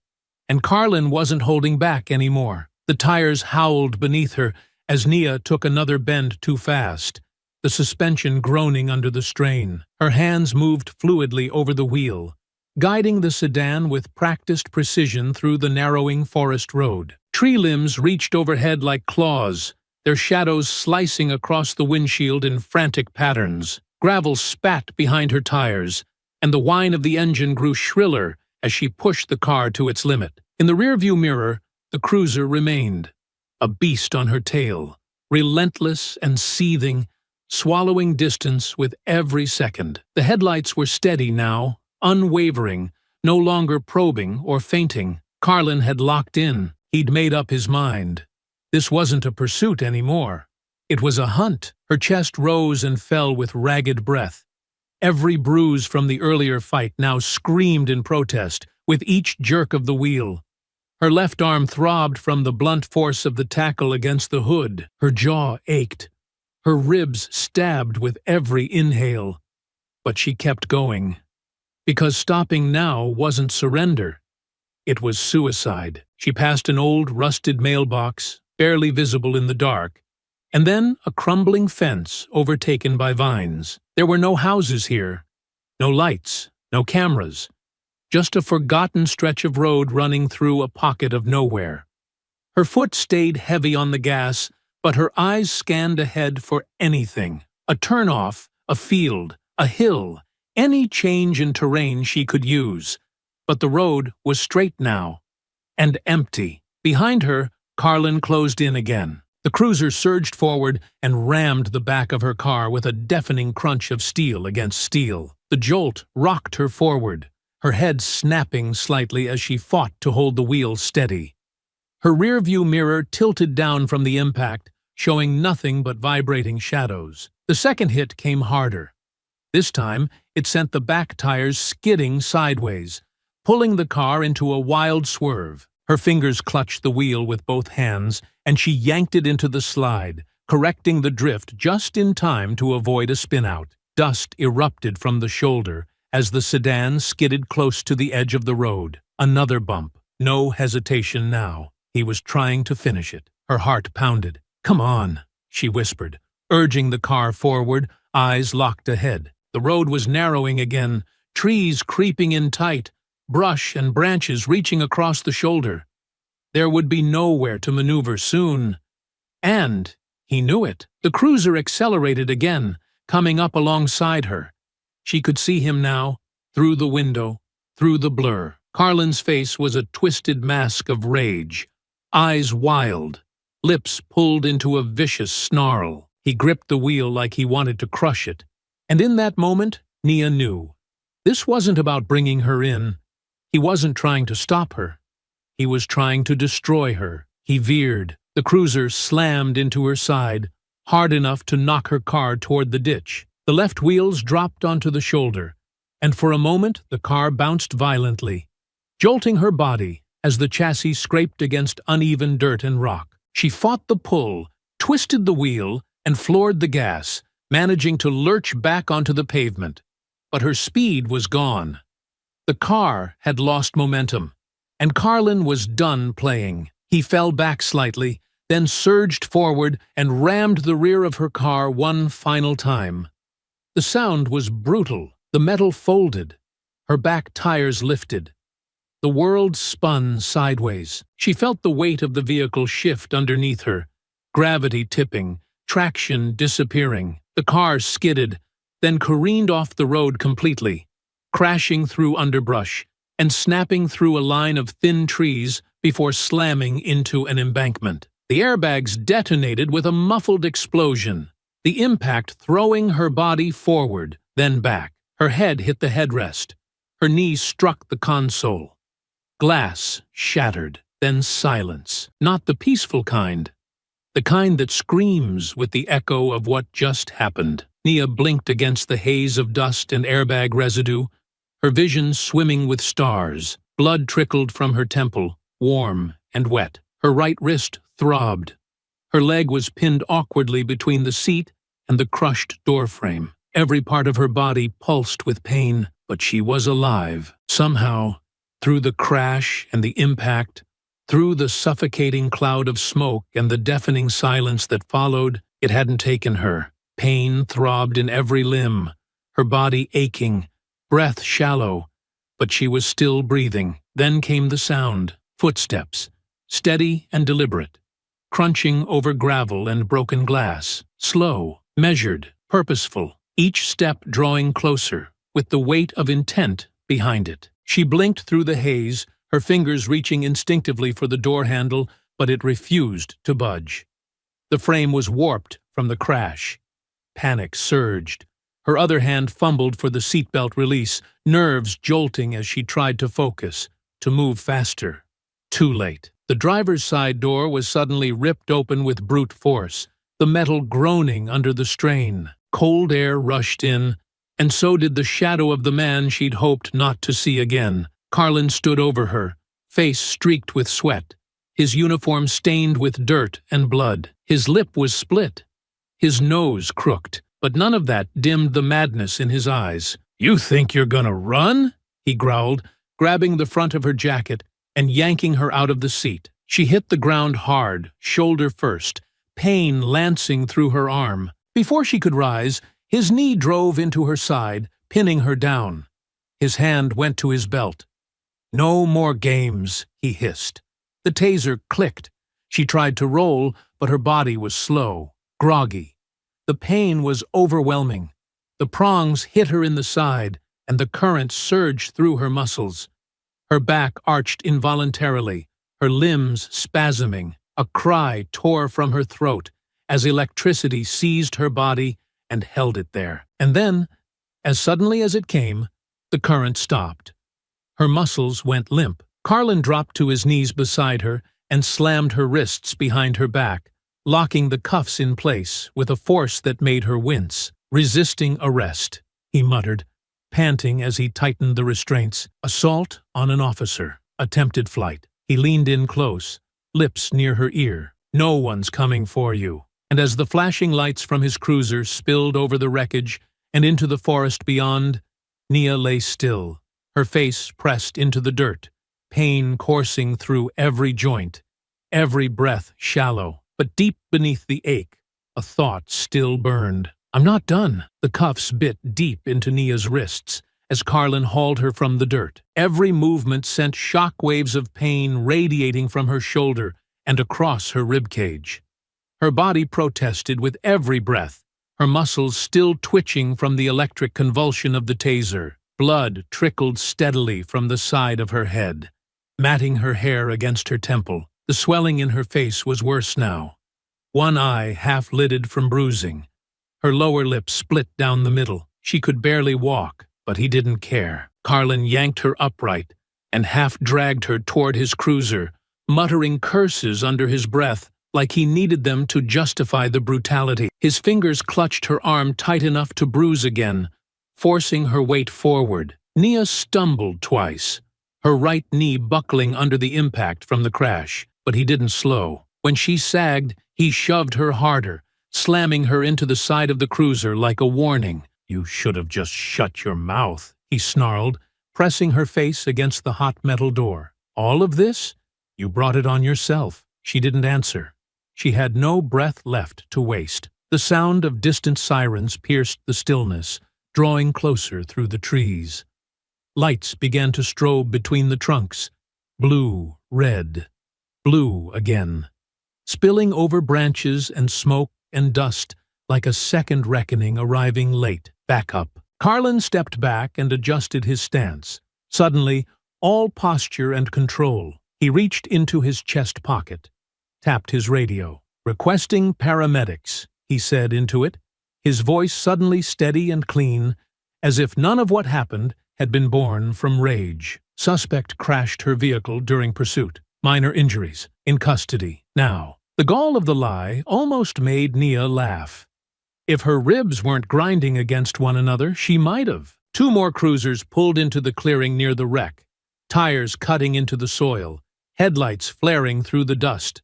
And Carlin wasn't holding back anymore. The tires howled beneath her as Nia took another bend too fast, the suspension groaning under the strain. Her hands moved fluidly over the wheel, guiding the sedan with practiced precision through the narrowing forest road. Tree limbs reached overhead like claws, their shadows slicing across the windshield in frantic patterns. Gravel spat behind her tires, and the whine of the engine grew shriller as she pushed the car to its limit. In the rearview mirror, the cruiser remained, a beast on her tail, relentless and seething, swallowing distance with every second. The headlights were steady now, unwavering, no longer probing or feinting. Carlin had locked in. He'd made up his mind. This wasn't a pursuit anymore. It was a hunt. Her chest rose and fell with ragged breath. Every bruise from the earlier fight now screamed in protest with each jerk of the wheel. Her left arm throbbed from the blunt force of the tackle against the hood. Her jaw ached. Her ribs stabbed with every inhale. But she kept going. Because stopping now wasn't surrender. It was suicide. She passed an old, rusted mailbox, barely visible in the dark, and then a crumbling fence overtaken by vines. There were no houses here, no lights, no cameras, just a forgotten stretch of road running through a pocket of nowhere. Her foot stayed heavy on the gas, but her eyes scanned ahead for anything. A turnoff, a field, a hill, any change in terrain she could use. But the road was straight now, and empty. Behind her, Carlin closed in again. The cruiser surged forward and rammed the back of her car with a deafening crunch of steel against steel. The jolt rocked her forward, her head snapping slightly as she fought to hold the wheel steady. Her rearview mirror tilted down from the impact, showing nothing but vibrating shadows. The second hit came harder. This time, it sent the back tires skidding sideways, pulling the car into a wild swerve. Her fingers clutched the wheel with both hands, and she yanked it into the slide, correcting the drift just in time to avoid a spin-out. Dust erupted from the shoulder as the sedan skidded close to the edge of the road. Another bump. No hesitation now. He was trying to finish it. Her heart pounded. "Come on," she whispered, urging the car forward, eyes locked ahead. The road was narrowing again, trees creeping in tight, brush and branches reaching across the shoulder. There would be nowhere to maneuver soon. And he knew it. The cruiser accelerated again, coming up alongside her. She could see him now, through the window, through the blur. Carlin's face was a twisted mask of rage, eyes wild, lips pulled into a vicious snarl. He gripped the wheel like he wanted to crush it. And in that moment, Nia knew. This wasn't about bringing her in. He wasn't trying to stop her. He was trying to destroy her. He veered. The cruiser slammed into her side, hard enough to knock her car toward the ditch. The left wheels dropped onto the shoulder, and for a moment the car bounced violently, jolting her body as the chassis scraped against uneven dirt and rock. She fought the pull, twisted the wheel, and floored the gas, managing to lurch back onto the pavement. But her speed was gone. The car had lost momentum, and Carlin was done playing. He fell back slightly, then surged forward and rammed the rear of her car one final time. The sound was brutal. The metal folded. Her back tires lifted. The world spun sideways. She felt the weight of the vehicle shift underneath her, gravity tipping, traction disappearing. The car skidded, then careened off the road completely, crashing through underbrush and snapping through a line of thin trees before slamming into an embankment. The airbags detonated with a muffled explosion, the impact throwing her body forward, then back. Her head hit the headrest. Her knees struck the console. Glass shattered, then silence. Not the peaceful kind. The kind that screams with the echo of what just happened. Nia blinked against the haze of dust and airbag residue, her vision swimming with stars. Blood trickled from her temple, warm and wet. Her right wrist throbbed. Her leg was pinned awkwardly between the seat and the crushed doorframe. Every part of her body pulsed with pain, but she was alive. Somehow, through the crash and the impact, through the suffocating cloud of smoke and the deafening silence that followed, it hadn't taken her. Pain throbbed in every limb, her body aching, breath shallow, but she was still breathing. Then came the sound, footsteps, steady and deliberate, crunching over gravel and broken glass, slow, measured, purposeful, each step drawing closer, with the weight of intent behind it. She blinked through the haze, her fingers reaching instinctively for the door handle, but it refused to budge. The frame was warped from the crash. Panic surged. Her other hand fumbled for the seatbelt release, nerves jolting as she tried to focus, to move faster. Too late. The driver's side door was suddenly ripped open with brute force, the metal groaning under the strain. Cold air rushed in, and so did the shadow of the man she'd hoped not to see again. Carlin stood over her, face streaked with sweat, his uniform stained with dirt and blood. His lip was split, his nose crooked, but none of that dimmed the madness in his eyes. "You think you're gonna run?" he growled, grabbing the front of her jacket and yanking her out of the seat. She hit the ground hard, shoulder first, pain lancing through her arm. Before she could rise, his knee drove into her side, pinning her down. His hand went to his belt. "No more games," he hissed. The taser clicked. She tried to roll, but her body was slow, groggy. The pain was overwhelming. The prongs hit her in the side, and the current surged through her muscles. Her back arched involuntarily, her limbs spasming. A cry tore from her throat as electricity seized her body and held it there. And then, as suddenly as it came, the current stopped. Her muscles went limp. Carlin dropped to his knees beside her and slammed her wrists behind her back, locking the cuffs in place with a force that made her wince. "Resisting arrest," he muttered, panting as he tightened the restraints. "Assault on an officer. Attempted flight." He leaned in close, lips near her ear. "No one's coming for you." And as the flashing lights from his cruiser spilled over the wreckage and into the forest beyond, Nia lay still, her face pressed into the dirt, pain coursing through every joint, every breath shallow. But deep beneath the ache, a thought still burned. "I'm not done." The cuffs bit deep into Nia's wrists as Carlin hauled her from the dirt. Every movement sent shock waves of pain radiating from her shoulder and across her ribcage. Her body protested with every breath, her muscles still twitching from the electric convulsion of the taser. Blood trickled steadily from the side of her head, matting her hair against her temple. The swelling in her face was worse now, one eye half-lidded from bruising. Her lower lip split down the middle. She could barely walk, but he didn't care. Carlin yanked her upright and half-dragged her toward his cruiser, muttering curses under his breath like he needed them to justify the brutality. His fingers clutched her arm tight enough to bruise again, forcing her weight forward. Nia stumbled twice, her right knee buckling under the impact from the crash, but he didn't slow. When she sagged, he shoved her harder, slamming her into the side of the cruiser like a warning. "You should have just shut your mouth," he snarled, pressing her face against the hot metal door. "All of this? You brought it on yourself." She didn't answer. She had no breath left to waste. The sound of distant sirens pierced the stillness, drawing closer through the trees. Lights began to strobe between the trunks. Blue, red, blue again, spilling over branches and smoke and dust like a second reckoning arriving late. Back up. Carlin stepped back and adjusted his stance. Suddenly, all posture and control. He reached into his chest pocket, tapped his radio. "Requesting paramedics," he said into it, his voice suddenly steady and clean, as if none of what happened had been born from rage. "Suspect crashed her vehicle during pursuit. Minor injuries. In custody. Now." The gall of the lie almost made Nia laugh. If her ribs weren't grinding against one another, she might have. Two more cruisers pulled into the clearing near the wreck, tires cutting into the soil, headlights flaring through the dust.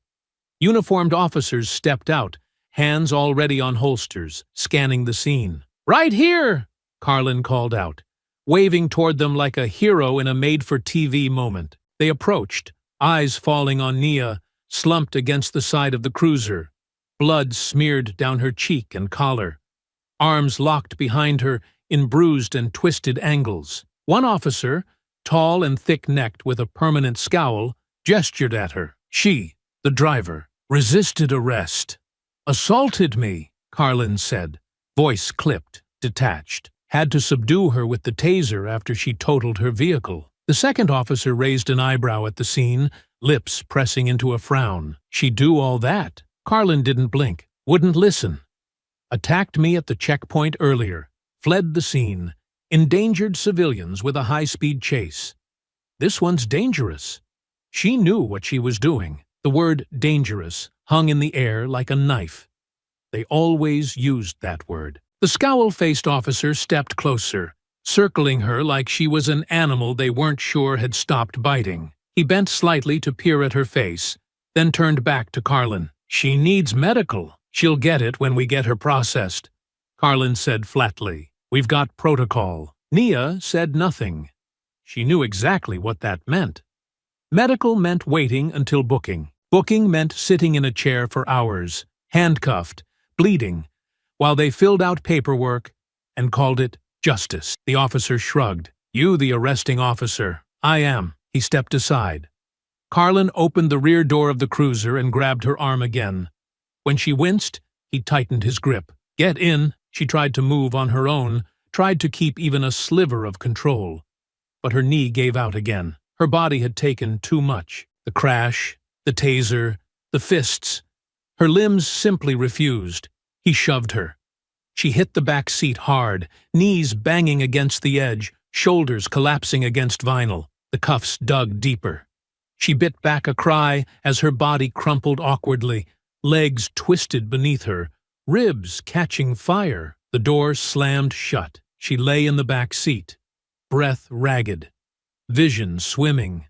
Uniformed officers stepped out, hands already on holsters, scanning the scene. "Right here!" Carlin called out, waving toward them like a hero in a made-for-TV moment. They approached, eyes falling on Nia, slumped against the side of the cruiser, blood smeared down her cheek and collar, arms locked behind her in bruised and twisted angles. One officer, tall and thick-necked with a permanent scowl, gestured at her. She, the driver, resisted arrest. "Assaulted me," Carlin said, voice clipped, detached. "Had to subdue her with the taser after she totaled her vehicle." The second officer raised an eyebrow at the scene, lips pressing into a frown. "She'd do all that?" Carlin didn't blink, wouldn't listen. "Attacked me at the checkpoint earlier, fled the scene, endangered civilians with a high-speed chase. This one's dangerous." She knew what she was doing. The word dangerous hung in the air like a knife. They always used that word. The scowl-faced officer stepped closer, circling her like she was an animal they weren't sure had stopped biting. He bent slightly to peer at her face, then turned back to Carlin. "She needs medical. She'll get it when we get her processed," Carlin said flatly. "We've got protocol." Nia said nothing. She knew exactly what that meant. Medical meant waiting until booking. Booking meant sitting in a chair for hours, handcuffed, bleeding, while they filled out paperwork and called it justice. The officer shrugged. "You the arresting officer." "I am." He stepped aside. Carlin opened the rear door of the cruiser and grabbed her arm again. When she winced, he tightened his grip. "Get in." She tried to move on her own, tried to keep even a sliver of control. But her knee gave out again. Her body had taken too much. The crash, the taser, the fists. Her limbs simply refused. He shoved her. She hit the back seat hard, knees banging against the edge, shoulders collapsing against vinyl. The cuffs dug deeper. She bit back a cry as her body crumpled awkwardly, legs twisted beneath her, ribs catching fire. The door slammed shut. She lay in the back seat, breath ragged, vision swimming,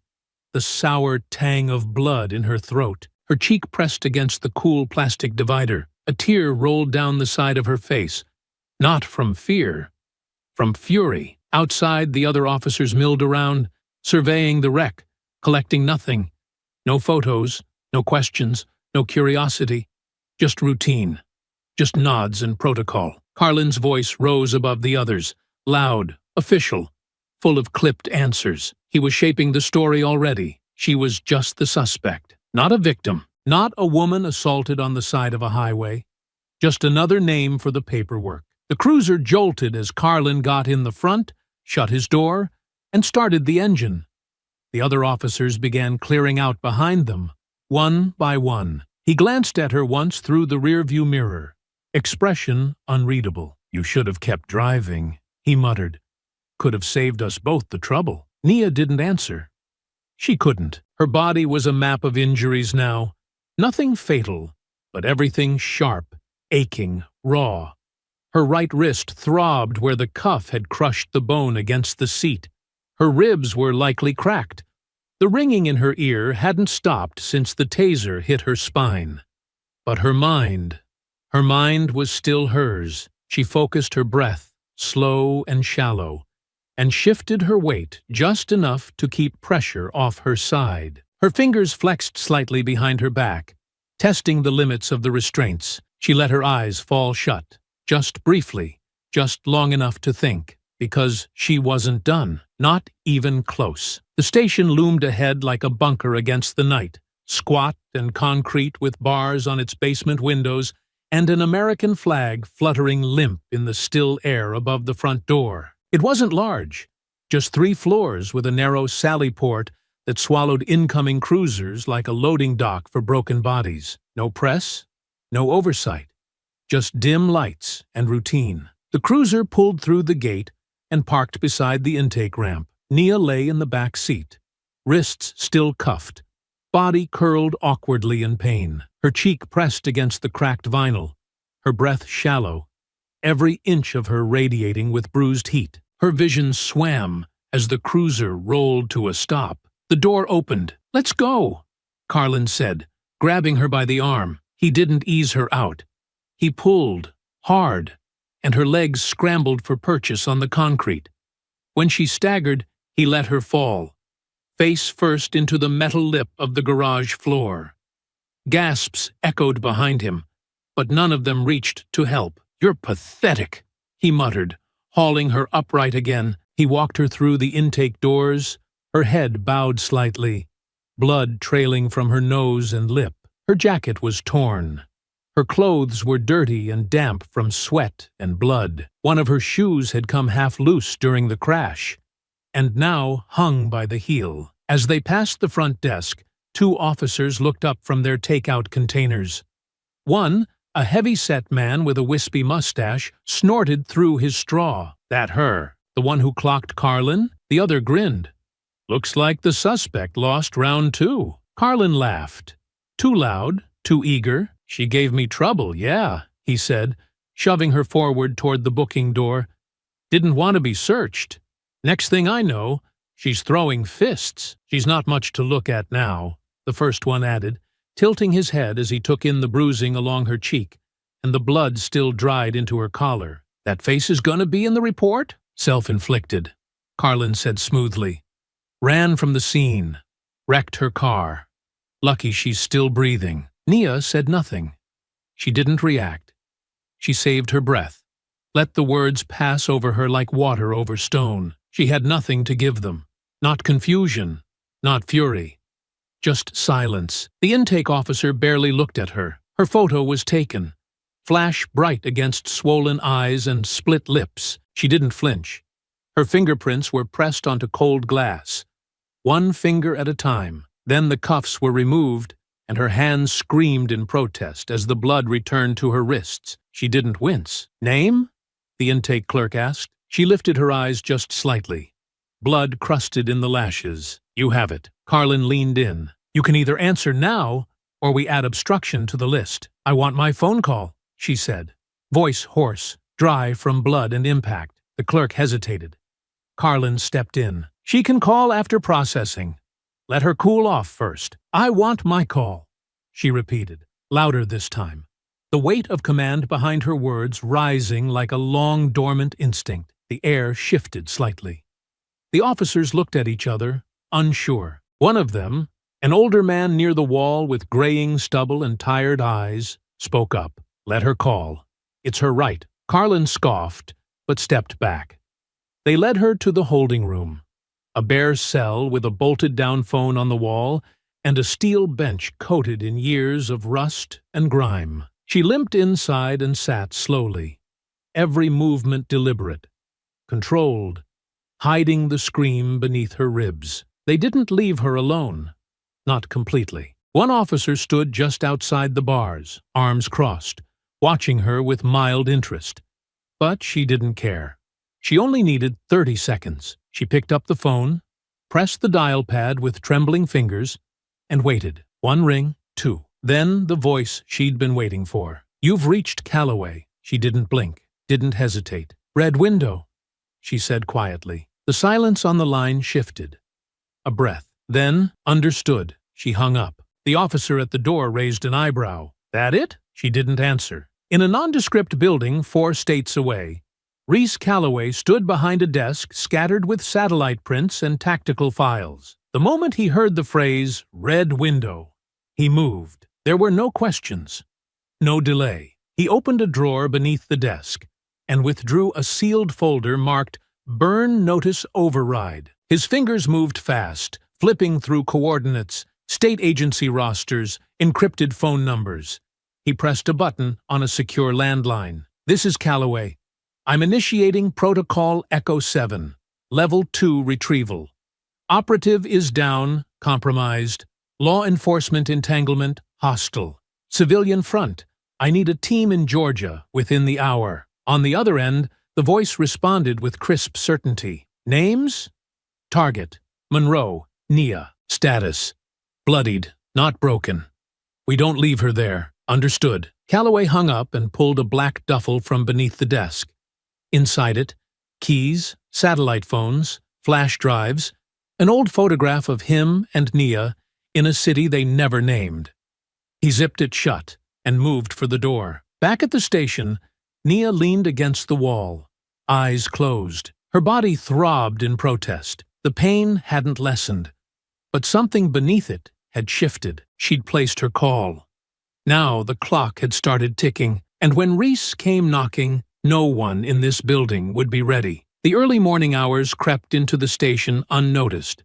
the sour tang of blood in her throat. Her cheek pressed against the cool plastic divider. A tear rolled down the side of her face. Not from fear, from fury. Outside, the other officers milled around, surveying the wreck, collecting nothing. No photos, no questions, no curiosity. Just routine. Just nods and protocol. Carlin's voice rose above the others, loud, official, full of clipped answers. He was shaping the story already. She was just the suspect, not a victim, not a woman assaulted on the side of a highway. Just another name for the paperwork. The cruiser jolted as Carlin got in the front, shut his door, and started the engine. The other officers began clearing out behind them, one by one. He glanced at her once through the rearview mirror. Expression unreadable. "You should have kept driving," he muttered. "Could have saved us both the trouble." Nia didn't answer. She couldn't. Her body was a map of injuries now. Nothing fatal, but everything sharp, aching, raw. Her right wrist throbbed where the cuff had crushed the bone against the seat. Her ribs were likely cracked. The ringing in her ear hadn't stopped since the taser hit her spine. But her mind was still hers. She focused her breath, slow and shallow, and shifted her weight just enough to keep pressure off her side. Her fingers flexed slightly behind her back, testing the limits of the restraints. She let her eyes fall shut, just briefly, just long enough to think, because she wasn't done, not even close. The station loomed ahead like a bunker against the night, squat and concrete with bars on its basement windows and an American flag fluttering limp in the still air above the front door. It wasn't large, just 3 floors with a narrow sally port that swallowed incoming cruisers like a loading dock for broken bodies. No press, no oversight, just dim lights and routine. The cruiser pulled through the gate and parked beside the intake ramp. Nia lay in the back seat, wrists still cuffed, body curled awkwardly in pain, her cheek pressed against the cracked vinyl, her breath shallow, every inch of her radiating with bruised heat. Her vision swam as the cruiser rolled to a stop. The door opened. "Let's go," Carlin said, grabbing her by the arm. He didn't ease her out. He pulled, hard, and her legs scrambled for purchase on the concrete. When she staggered, he let her fall, face first into the metal lip of the garage floor. Gasps echoed behind him, but none of them reached to help. "You're pathetic," he muttered, hauling her upright again. He walked her through the intake doors, her head bowed slightly, blood trailing from her nose and lip. Her jacket was torn. Her clothes were dirty and damp from sweat and blood. One of her shoes had come half loose during the crash, and now hung by the heel. As they passed the front desk, 2 officers looked up from their takeout containers. One, a heavy-set man with a wispy mustache, snorted through his straw. "That her? The one who clocked Carlin?" The other grinned. "Looks like the suspect lost round 2. Carlin laughed. Too loud, too eager. "She gave me trouble, yeah," he said, shoving her forward toward the booking door. "Didn't want to be searched. Next thing I know, she's throwing fists." "She's not much to look at now," the first one added, tilting his head as he took in the bruising along her cheek, and the blood still dried into her collar. "That face is gonna be in the report?" "Self-inflicted," Carlin said smoothly. "Ran from the scene. Wrecked her car. Lucky she's still breathing." Nia said nothing. She didn't react. She saved her breath, let the words pass over her like water over stone. She had nothing to give them. Not confusion, not fury. Just silence. The intake officer barely looked at her. Her photo was taken. Flash bright against swollen eyes and split lips. She didn't flinch. Her fingerprints were pressed onto cold glass. One finger at a time. Then the cuffs were removed, and her hands screamed in protest as the blood returned to her wrists. She didn't wince. "Name?" the intake clerk asked. She lifted her eyes just slightly. Blood crusted in the lashes. "You have it." Carlin leaned in. "You can either answer now, or we add obstruction to the list." "I want my phone call," she said. Voice hoarse, dry from blood and impact. The clerk hesitated. Carlin stepped in. "She can call after processing. Let her cool off first." "I want my call," she repeated, louder this time. The weight of command behind her words rising like a long dormant instinct. The air shifted slightly. The officers looked at each other, unsure. One of them, an older man near the wall with graying stubble and tired eyes, spoke up. "Let her call. It's her right." Carlin scoffed, but stepped back. They led her to the holding room, a bare cell with a bolted-down phone on the wall and a steel bench coated in years of rust and grime. She limped inside and sat slowly, every movement deliberate, controlled, hiding the scream beneath her ribs. They didn't leave her alone. Not completely. One officer stood just outside the bars, arms crossed, watching her with mild interest. But she didn't care. She only needed 30 seconds. She picked up the phone, pressed the dial pad with trembling fingers, and waited. One ring, two. Then the voice she'd been waiting for. "You've reached Calloway." She didn't blink, didn't hesitate. "Red window," she said quietly. The silence on the line shifted. A breath. Then, understood. She hung up. The officer at the door raised an eyebrow. "That it?" She didn't answer. In a nondescript building 4 states away, Reese Calloway stood behind a desk scattered with satellite prints and tactical files. The moment he heard the phrase, "Red window," he moved. There were no questions, no delay. He opened a drawer beneath the desk and withdrew a sealed folder marked "Burn Notice Override." His fingers moved fast, flipping through coordinates, state agency rosters, encrypted phone numbers. He pressed a button on a secure landline. "This is Calloway. I'm initiating Protocol Echo 7, Level 2 retrieval. Operative is down, compromised. Law enforcement entanglement, hostile. Civilian front. I need a team in Georgia within the hour." On the other end, the voice responded with crisp certainty. "Names? Target. Monroe. Nia. Status. Bloodied, not broken. We don't leave her there." "Understood." Calloway hung up and pulled a black duffel from beneath the desk. Inside it, keys, satellite phones, flash drives, an old photograph of him and Nia in a city they never named. He zipped it shut and moved for the door. Back at the station, Nia leaned against the wall, eyes closed. Her body throbbed in protest. The pain hadn't lessened, but something beneath it had shifted. She'd placed her call. Now the clock had started ticking, and when Reese came knocking, no one in this building would be ready. The early morning hours crept into the station unnoticed,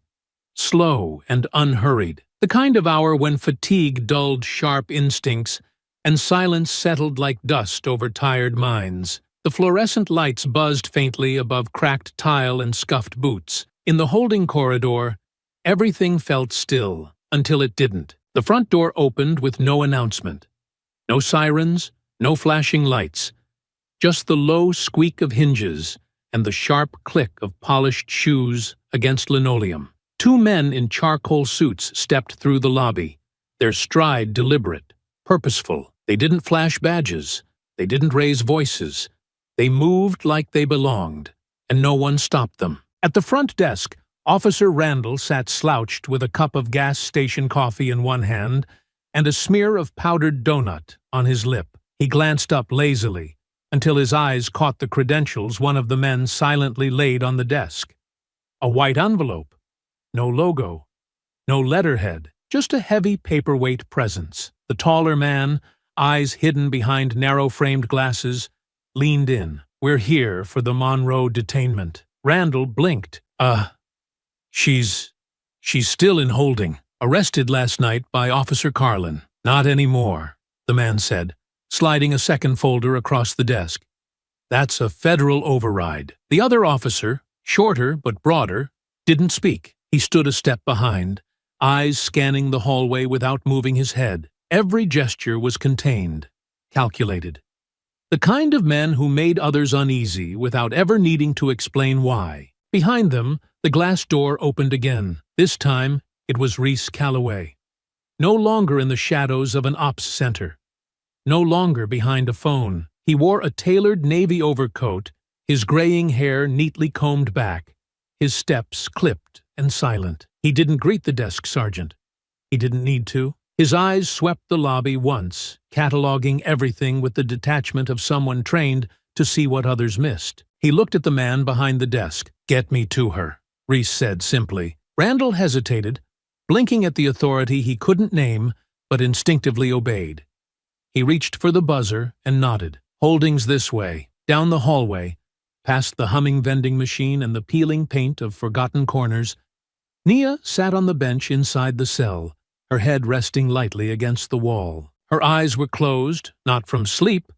slow and unhurried, the kind of hour when fatigue dulled sharp instincts and silence settled like dust over tired minds. The fluorescent lights buzzed faintly above cracked tile and scuffed boots. In the holding corridor, everything felt still, until it didn't. The front door opened with no announcement. No sirens, no flashing lights. Just the low squeak of hinges and the sharp click of polished shoes against linoleum. 2 men in charcoal suits stepped through the lobby, their stride deliberate, purposeful. They didn't flash badges. They didn't raise voices. They moved like they belonged, and no one stopped them. At the front desk, Officer Randall sat slouched with a cup of gas station coffee in one hand and a smear of powdered donut on his lip. He glanced up lazily until his eyes caught the credentials one of the men silently laid on the desk. A white envelope. No logo. No letterhead. Just a heavy paperweight presence. The taller man, eyes hidden behind narrow-framed glasses, leaned in. "We're here for the Monroe detainment." Randall blinked. She's She's still in holding. Arrested last night by Officer Carlin. Not anymore, the man said, sliding a second folder across the desk. That's a federal override. The other officer, shorter but broader, didn't speak. He stood a step behind, eyes scanning the hallway without moving his head. Every gesture was contained, calculated. The kind of men who made others uneasy without ever needing to explain why. Behind them, the glass door opened again. This time, it was Reese Calloway. No longer in the shadows of an ops center. No longer behind a phone. He wore a tailored navy overcoat, his graying hair neatly combed back, his steps clipped and silent. He didn't greet the desk sergeant. He didn't need to. His eyes swept the lobby once, cataloging everything with the detachment of someone trained to see what others missed. He looked at the man behind the desk. "Get me to her," Reese said simply. Randall hesitated, blinking at the authority he couldn't name but instinctively obeyed. He reached for the buzzer and nodded. Holdings this way, down the hallway, past the humming vending machine and the peeling paint of forgotten corners. Nia sat on the bench inside the cell, her head resting lightly against the wall. Her eyes were closed, not from sleep,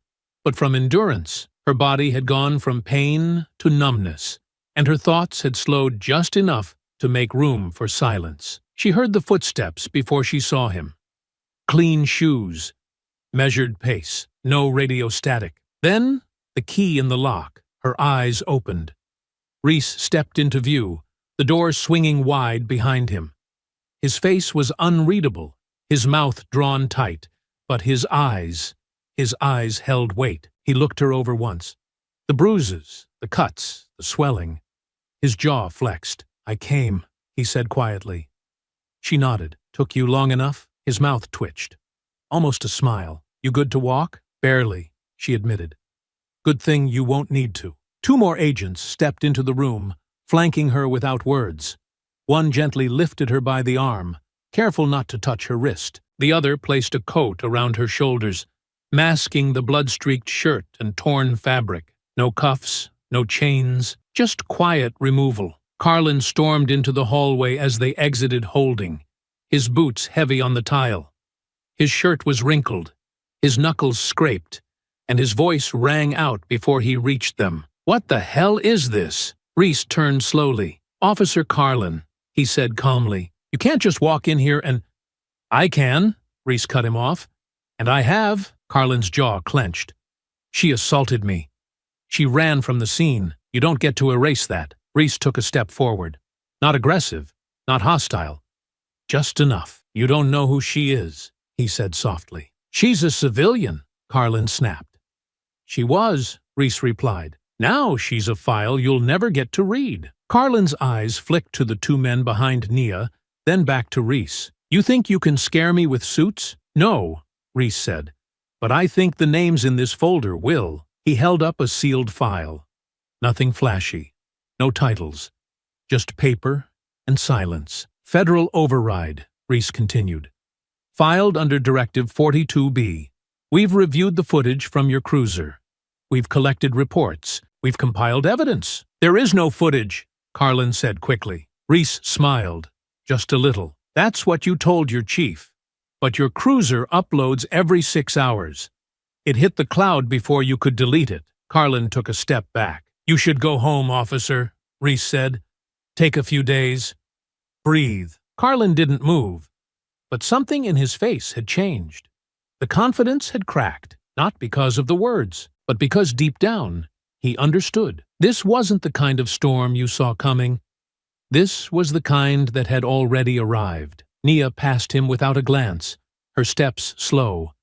but from endurance. Her body had gone from pain to numbness, and her thoughts had slowed just enough to make room for silence. She heard the footsteps before she saw him. Clean shoes, measured pace, no radio static. Then, the key in the lock. Her eyes opened. Reese stepped into view, the door swinging wide behind him. His face was unreadable, his mouth drawn tight, but his eyes held weight. He looked her over once. The bruises, the cuts, the swelling. His jaw flexed. "I came," he said quietly. She nodded. "Took you long enough?" His mouth twitched. Almost a smile. "You good to walk?" "Barely," she admitted. "Good thing you won't need to." Two more agents stepped into the room, flanking her without words. One gently lifted her by the arm, careful not to touch her wrist. The other placed a coat around her shoulders, masking the blood-streaked shirt and torn fabric. No cuffs, no chains, just quiet removal. Carlin stormed into the hallway as they exited holding, his boots heavy on the tile. His shirt was wrinkled, his knuckles scraped, and his voice rang out before he reached them. "What the hell is this?" Reese turned slowly. "Officer Carlin," he said calmly. "You can't just walk in here and—" "I can," Reese cut him off. "And I have." Carlin's jaw clenched. "She assaulted me. She ran from the scene. You don't get to erase that." Reese took a step forward. Not aggressive, not hostile. "Just enough. You don't know who she is," he said softly. "She's a civilian," Carlin snapped. "She was," Reese replied. "Now she's a file you'll never get to read." Carlin's eyes flicked to the two men behind Nia, then back to Reese. "You think you can scare me with suits?" "No," Reese said. "But I think the names in this folder will." He held up a sealed file. Nothing flashy. No titles. Just paper and silence. "Federal override," Reese continued. "Filed under Directive 42B. We've reviewed the footage from your cruiser. We've collected reports. We've compiled evidence." "There is no footage," Carlin said quickly. Reese smiled. "Just a little. That's what you told your chief. But your cruiser uploads every 6 hours. It hit the cloud before you could delete it." Carlin took a step back. "You should go home, officer," Reese said. "Take a few days. Breathe." Carlin didn't move, but something in his face had changed. The confidence had cracked, not because of the words, but because deep down, he understood. This wasn't the kind of storm you saw coming. This was the kind that had already arrived. Nia passed him without a glance, her steps slow,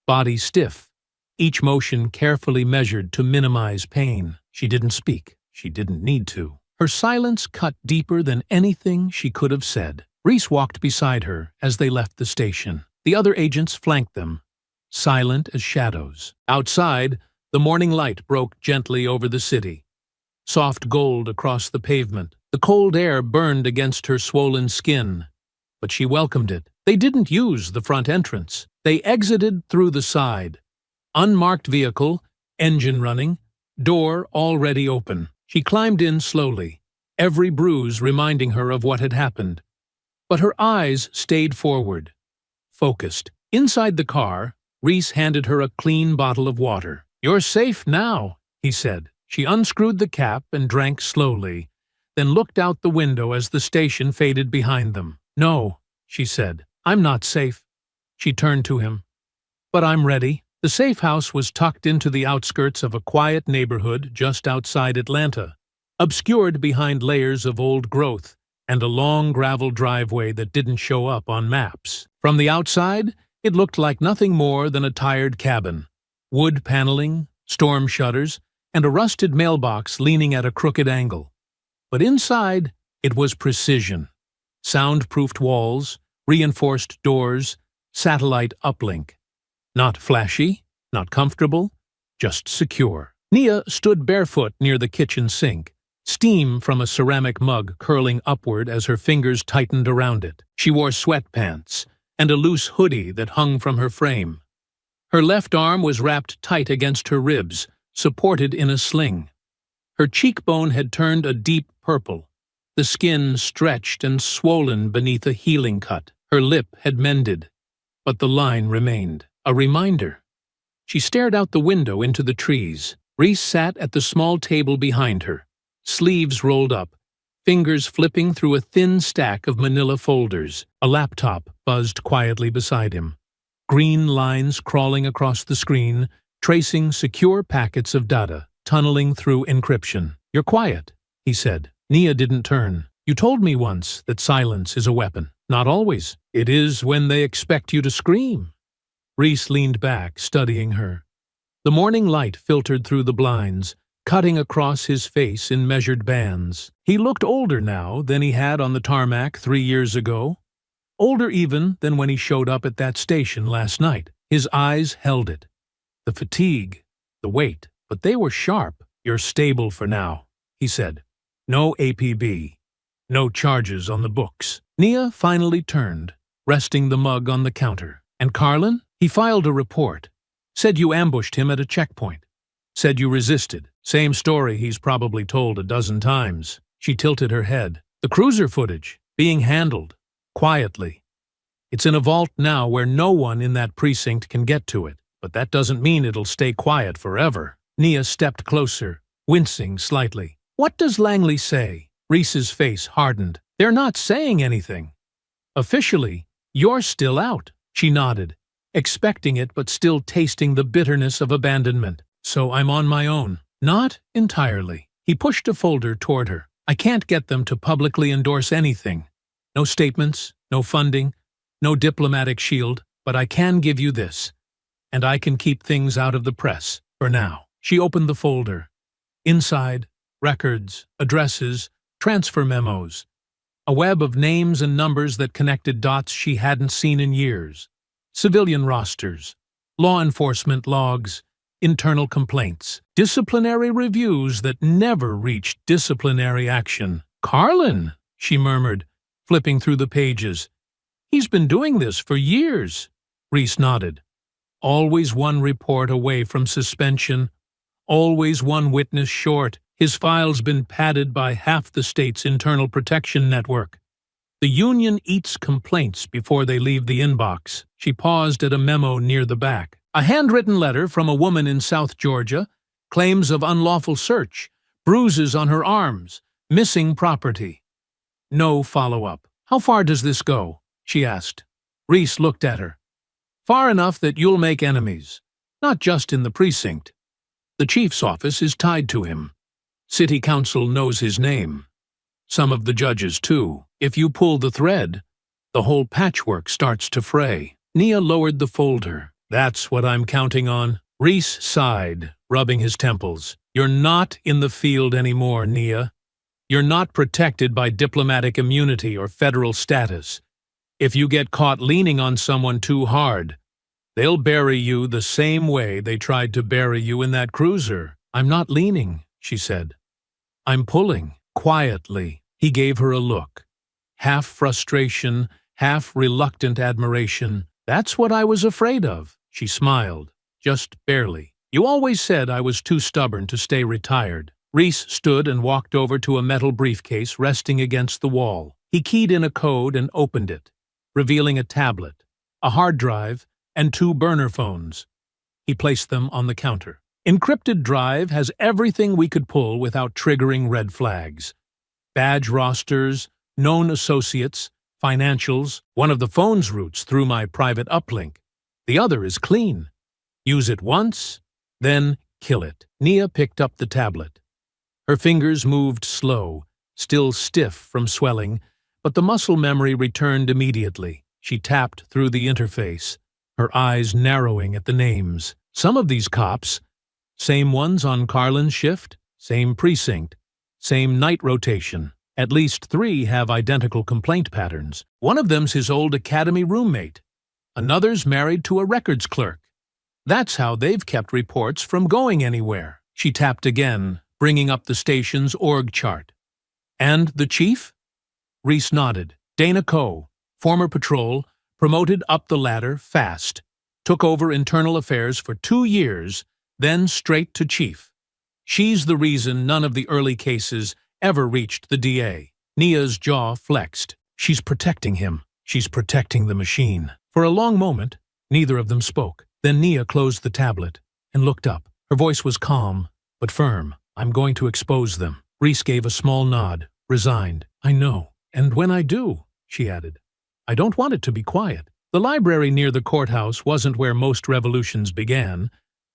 body stiff, each motion carefully measured to minimize pain. She didn't speak. She didn't need to. Her silence cut deeper than anything she could have said. Reese walked beside her as they left the station. The other agents flanked them, silent as shadows. Outside, the morning light broke gently over the city. Soft gold across the pavement. The cold air burned against her swollen skin, but she welcomed it. They didn't use the front entrance. They exited through the side. Unmarked vehicle, engine running, door already open. She climbed in slowly, every bruise reminding her of what had happened. But her eyes stayed forward, focused. Inside the car, Reese handed her a clean bottle of water. "You're safe now," he said. She unscrewed the cap and drank slowly, then looked out the window as the station faded behind them. "No," she said, "I'm not safe." She turned to him. "But I'm ready." The safe house was tucked into the outskirts of a quiet neighborhood just outside Atlanta, obscured behind layers of old growth and a long gravel driveway that didn't show up on maps. From the outside, it looked like nothing more than a tired cabin. Wood paneling, storm shutters, and a rusted mailbox leaning at a crooked angle. But inside, it was precision. Soundproofed walls, reinforced doors, satellite uplink. Not flashy, not comfortable, just secure. Nia stood barefoot near the kitchen sink, steam from a ceramic mug curling upward as her fingers tightened around it. She wore sweatpants and a loose hoodie that hung from her frame. Her left arm was wrapped tight against her ribs, supported in a sling. Her cheekbone had turned a deep purple, the skin stretched and swollen beneath a healing cut. Her lip had mended, but the line remained. A reminder. She stared out the window into the trees. Reese sat at the small table behind her, sleeves rolled up, fingers flipping through a thin stack of manila folders. A laptop buzzed quietly beside him. Green lines crawling across the screen, tracing secure packets of data, tunneling through encryption. "You're quiet," he said. Nia didn't turn. "You told me once that silence is a weapon." "Not always. It is when they expect you to scream." Reese leaned back, studying her. The morning light filtered through the blinds, cutting across his face in measured bands. He looked older now than he had on the tarmac 3 years ago. Older even than when he showed up at that station last night. His eyes held it. The fatigue, the weight, but they were sharp. "You're stable for now," he said. "No APB. No charges on the books." Nia finally turned, resting the mug on the counter. "And Carlin?" "He filed a report. Said you ambushed him at a checkpoint. Said you resisted. Same story he's probably told a dozen times." She tilted her head. "The cruiser footage, being handled. Quietly. It's in a vault now where no one in that precinct can get to it. But that doesn't mean it'll stay quiet forever." Nia stepped closer, wincing slightly. "What does Langley say?" Reese's face hardened. "They're not saying anything. Officially, you're still out." She nodded, expecting it but still tasting the bitterness of abandonment. "So I'm on my own." "Not entirely." He pushed a folder toward her. "I can't get them to publicly endorse anything. No statements, no funding, no diplomatic shield, but I can give you this. And I can keep things out of the press, for now." She opened the folder. Inside, records, addresses, transfer memos. A web of names and numbers that connected dots she hadn't seen in years. Civilian rosters, law enforcement logs, internal complaints, disciplinary reviews that never reached disciplinary action. "Carlin," she murmured, flipping through the pages. "He's been doing this for years." Reese nodded. "Always one report away from suspension, always one witness short. His file's been padded by half the state's internal protection network. The union eats complaints before they leave the inbox." She paused at a memo near the back. "A handwritten letter from a woman in South Georgia, claims of unlawful search, bruises on her arms, missing property." No follow-up. "How far does this go?" she asked. Reese looked at her. "Far enough that you'll make enemies. Not just in the precinct. The chief's office is tied to him. City council knows his name. Some of the judges, too. If you pull the thread, the whole patchwork starts to fray." Nia lowered the folder. "That's what I'm counting on." Reese sighed, rubbing his temples. "You're not in the field anymore, Nia. You're not protected by diplomatic immunity or federal status. If you get caught leaning on someone too hard, they'll bury you the same way they tried to bury you in that cruiser." "I'm not leaning," she said. "I'm pulling." Quietly, he gave her a look. Half frustration, half reluctant admiration. "That's what I was afraid of." She smiled, just barely. "You always said I was too stubborn to stay retired." Reese stood and walked over to a metal briefcase resting against the wall. He keyed in a code and opened it, revealing a tablet, a hard drive, and 2 burner phones. He placed them on the counter. Encrypted drive has everything we could pull without triggering red flags. Badge rosters, known associates, financials. One of the phone's routes through my private uplink. The other is clean. Use it once, then kill it. Nia picked up the tablet. Her fingers moved slow, still stiff from swelling, but the muscle memory returned immediately. She tapped through the interface, her eyes narrowing at the names. Some of these cops, same ones on Carlin's shift, same precinct, same night rotation. At least 3 have identical complaint patterns. One of them's his old academy roommate. Another's married to a records clerk. That's how they've kept reports from going anywhere. She tapped again, bringing up the station's org chart. And the chief? Reese nodded. Dana Coe, former patrol, promoted up the ladder fast. Took over internal affairs for 2 years, then straight to chief. She's the reason none of the early cases ever reached the DA. Nia's jaw flexed. She's protecting him. She's protecting the machine. For a long moment, neither of them spoke. Then Nia closed the tablet and looked up. Her voice was calm, but firm. I'm going to expose them. Reese gave a small nod, resigned. I know. And when I do, she added, I don't want it to be quiet. The library near the courthouse wasn't where most revolutions began,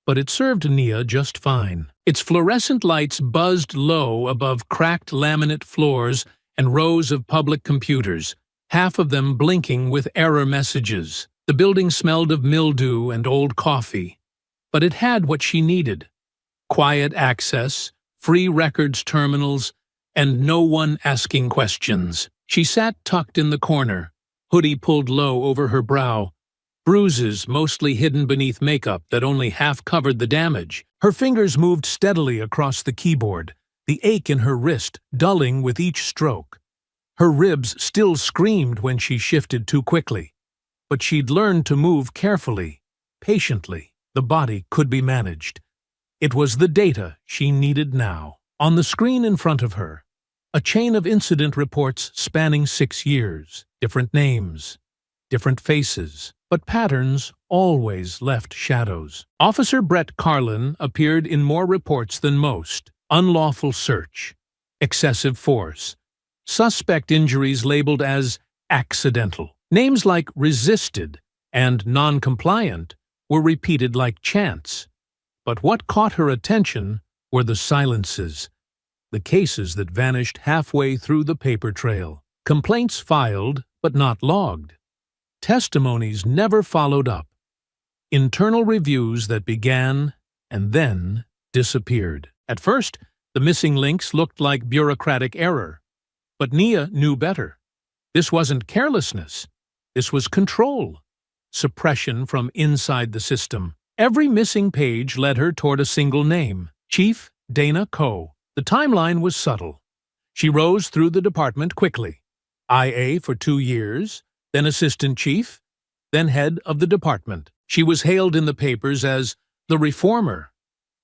but it served Nia just fine. Its fluorescent lights buzzed low above cracked laminate floors and rows of public computers, half of them blinking with error messages. The building smelled of mildew and old coffee, but it had what she needed. Quiet access, free records terminals, and no one asking questions. She sat tucked in the corner, hoodie pulled low over her brow, bruises mostly hidden beneath makeup that only half covered the damage. Her fingers moved steadily across the keyboard, the ache in her wrist dulling with each stroke. Her ribs still screamed when she shifted too quickly, but she'd learned to move carefully, patiently. The body could be managed. It was the data she needed now. On the screen in front of her, a chain of incident reports spanning 6 years, different names, different faces, but patterns always left shadows. Officer Brett Carlin appeared in more reports than most. Unlawful search, excessive force, suspect injuries labeled as accidental. Names like resisted and non-compliant were repeated like chants. But what caught her attention were the silences, the cases that vanished halfway through the paper trail. Complaints filed, but not logged. Testimonies never followed up. Internal reviews that began and then disappeared. At first, the missing links looked like bureaucratic error. But Nia knew better. This wasn't carelessness. This was control. Suppression from inside the system. Every missing page led her toward a single name, Chief Dana Coe. The timeline was subtle. She rose through the department quickly. IA for 2 years, then assistant chief, then head of the department. She was hailed in the papers as the reformer.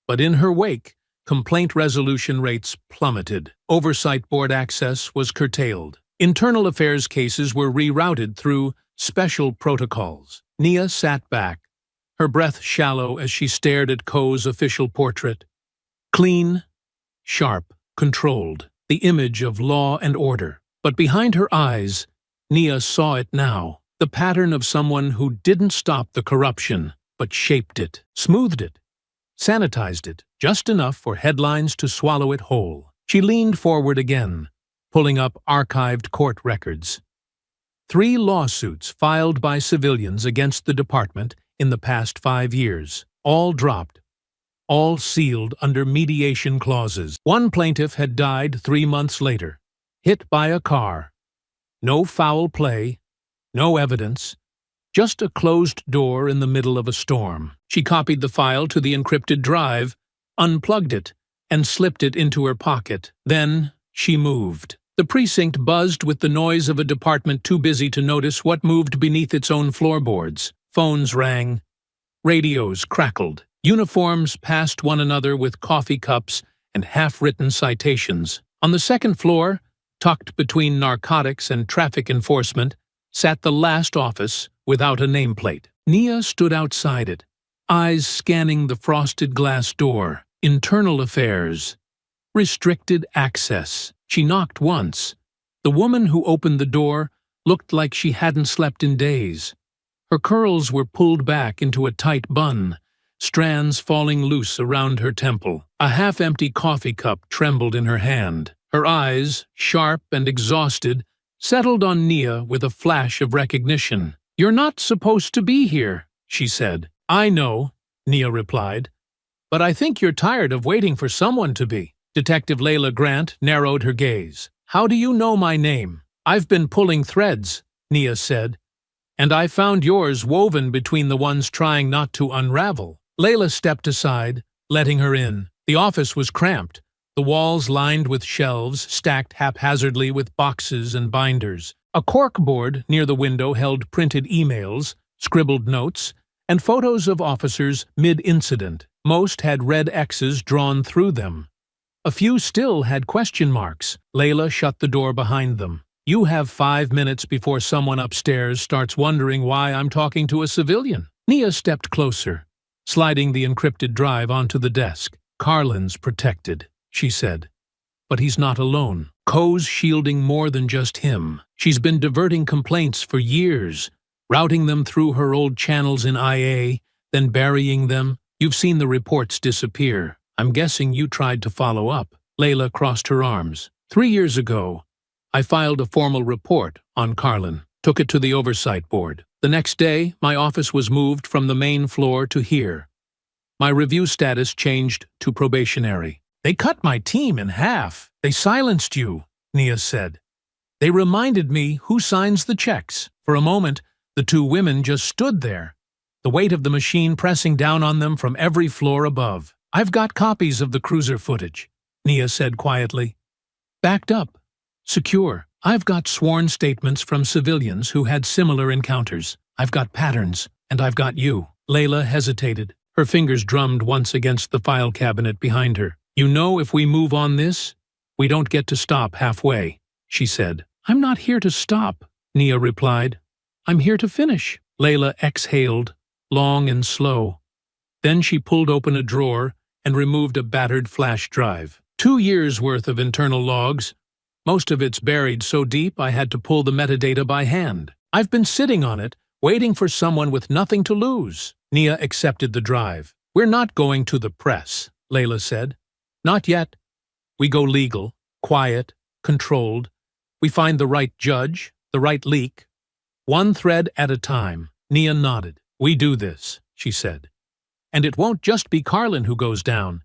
But in her wake, complaint resolution rates plummeted. Oversight board access was curtailed. Internal affairs cases were rerouted through special protocols. Nia sat back, her breath shallow as she stared at Coe's official portrait. Clean, sharp, controlled, the image of law and order. But behind her eyes, Nia saw it now, the pattern of someone who didn't stop the corruption, but shaped it, smoothed it, sanitized it, just enough for headlines to swallow it whole. She leaned forward again, pulling up archived court records. 3 lawsuits filed by civilians against the department in the past 5 years, all dropped, all sealed under mediation clauses. One plaintiff had died 3 months later, hit by a car. No foul play, no evidence, just a closed door in the middle of a storm. She copied the file to the encrypted drive, unplugged it, and slipped it into her pocket. Then she moved. The precinct buzzed with the noise of a department too busy to notice what moved beneath its own floorboards. Phones rang. Radios crackled. Uniforms passed one another with coffee cups and half-written citations. On the second floor, Tucked between narcotics and traffic enforcement, sat the last office without a nameplate. Nia stood outside it, eyes scanning the frosted glass door. Internal affairs. Restricted access. She knocked once. The woman who opened the door looked like she hadn't slept in days. Her curls were pulled back into a tight bun, strands falling loose around her temple. A half-empty coffee cup trembled in her hand. Her eyes, sharp and exhausted, settled on Nia with a flash of recognition. "You're not supposed to be here," she said. "I know," Nia replied, "but I think you're tired of waiting for someone to be." Detective Layla Grant narrowed her gaze. "How do you know my name?" "I've been pulling threads," Nia said, "and I found yours woven between the ones trying not to unravel." Layla stepped aside, letting her in. The office was cramped, the walls lined with shelves stacked haphazardly with boxes and binders. A corkboard near the window held printed emails, scribbled notes, and photos of officers mid-incident. Most had red X's drawn through them. A few still had question marks. Layla shut the door behind them. "You have 5 minutes before someone upstairs starts wondering why I'm talking to a civilian." Nia stepped closer, sliding the encrypted drive onto the desk. "Carlin's protected," she said. "But he's not alone. Co's shielding more than just him. She's been diverting complaints for years, routing them through her old channels in IA, then burying them. You've seen the reports disappear. I'm guessing you tried to follow up." Layla crossed her arms. 3 years ago, I filed a formal report on Carlin, took it to the oversight board. The next day, my office was moved from the main floor to here. My review status changed to probationary. "They cut my team in half. They silenced you," Nia said. "They reminded me who signs the checks." For a moment, the two women just stood there, the weight of the machine pressing down on them from every floor above. "I've got copies of the cruiser footage," Nia said quietly. "Backed up. Secure. I've got sworn statements from civilians who had similar encounters. I've got patterns, and I've got you." Layla hesitated. Her fingers drummed once against the file cabinet behind her. "You know, if we move on this, we don't get to stop halfway," she said. "I'm not here to stop," Nia replied. "I'm here to finish." Layla exhaled, long and slow. Then she pulled open a drawer and removed a battered flash drive. 2 years' worth of internal logs. Most of it's buried so deep I had to pull the metadata by hand. I've been sitting on it, waiting for someone with nothing to lose. Nia accepted the drive. "We're not going to the press," Layla said. "Not yet. We go legal, quiet, controlled. We find the right judge, the right leak. One thread at a time." Nia nodded. "We do this," she said. "And it won't just be Carlin who goes down.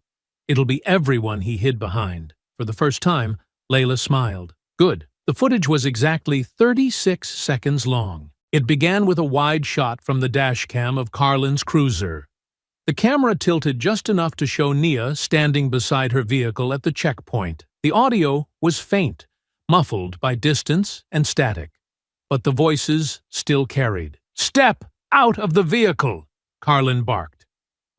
It'll be everyone he hid behind." For the first time, Layla smiled. "Good." The footage was exactly 36 seconds long. It began with a wide shot from the dashcam of Carlin's cruiser. The camera tilted just enough to show Nia standing beside her vehicle at the checkpoint. The audio was faint, muffled by distance and static, but the voices still carried. "Step out of the vehicle!" Carlin barked.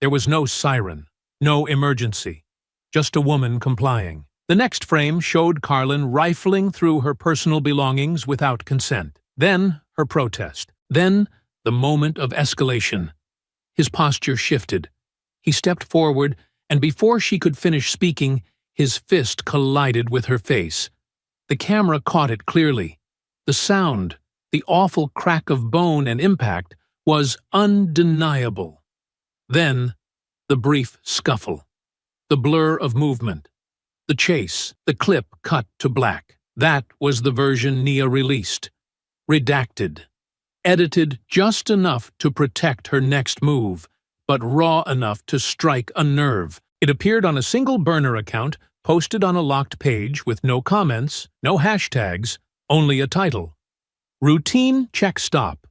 There was no siren, no emergency, just a woman complying. The next frame showed Carlin rifling through her personal belongings without consent. Then her protest. Then the moment of escalation. His posture shifted. He stepped forward, and before she could finish speaking, his fist collided with her face. The camera caught it clearly. The sound, the awful crack of bone and impact, was undeniable. Then, the brief scuffle. The blur of movement. The chase, the clip cut to black. That was the version Nia released. Redacted. Edited just enough to protect her next move, but raw enough to strike a nerve. It appeared on a single burner account, posted on a locked page with no comments, no hashtags, only a title. Routine check stop.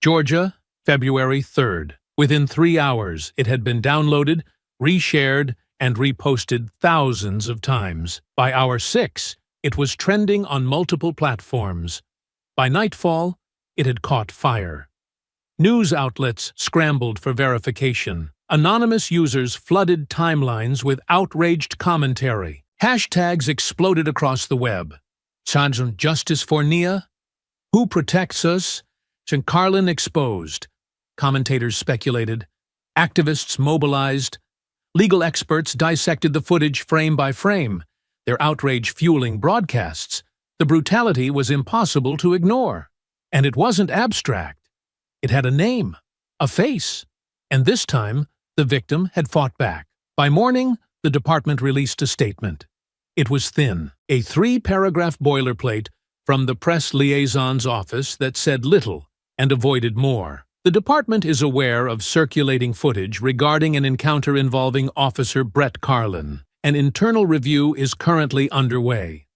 Georgia, February 3rd. Within 3 hours, it had been downloaded, reshared, and reposted thousands of times. By hour 6, it was trending on multiple platforms. By nightfall, it had caught fire. News outlets scrambled for verification. Anonymous users flooded timelines with outraged commentary. Hashtags exploded across the web. Sergeant Justice for Nia? Who protects us? Carlin exposed. Commentators speculated. Activists mobilized. Legal experts dissected the footage frame by frame, their outrage fueling broadcasts. The brutality was impossible to ignore. And it wasn't abstract. It had a name, a face. And this time, the victim had fought back. By morning, the department released a statement. It was thin, a 3-paragraph boilerplate from the press liaison's office that said little and avoided more. The department is aware of circulating footage regarding an encounter involving Officer Brett Carlin. An internal review is currently underway.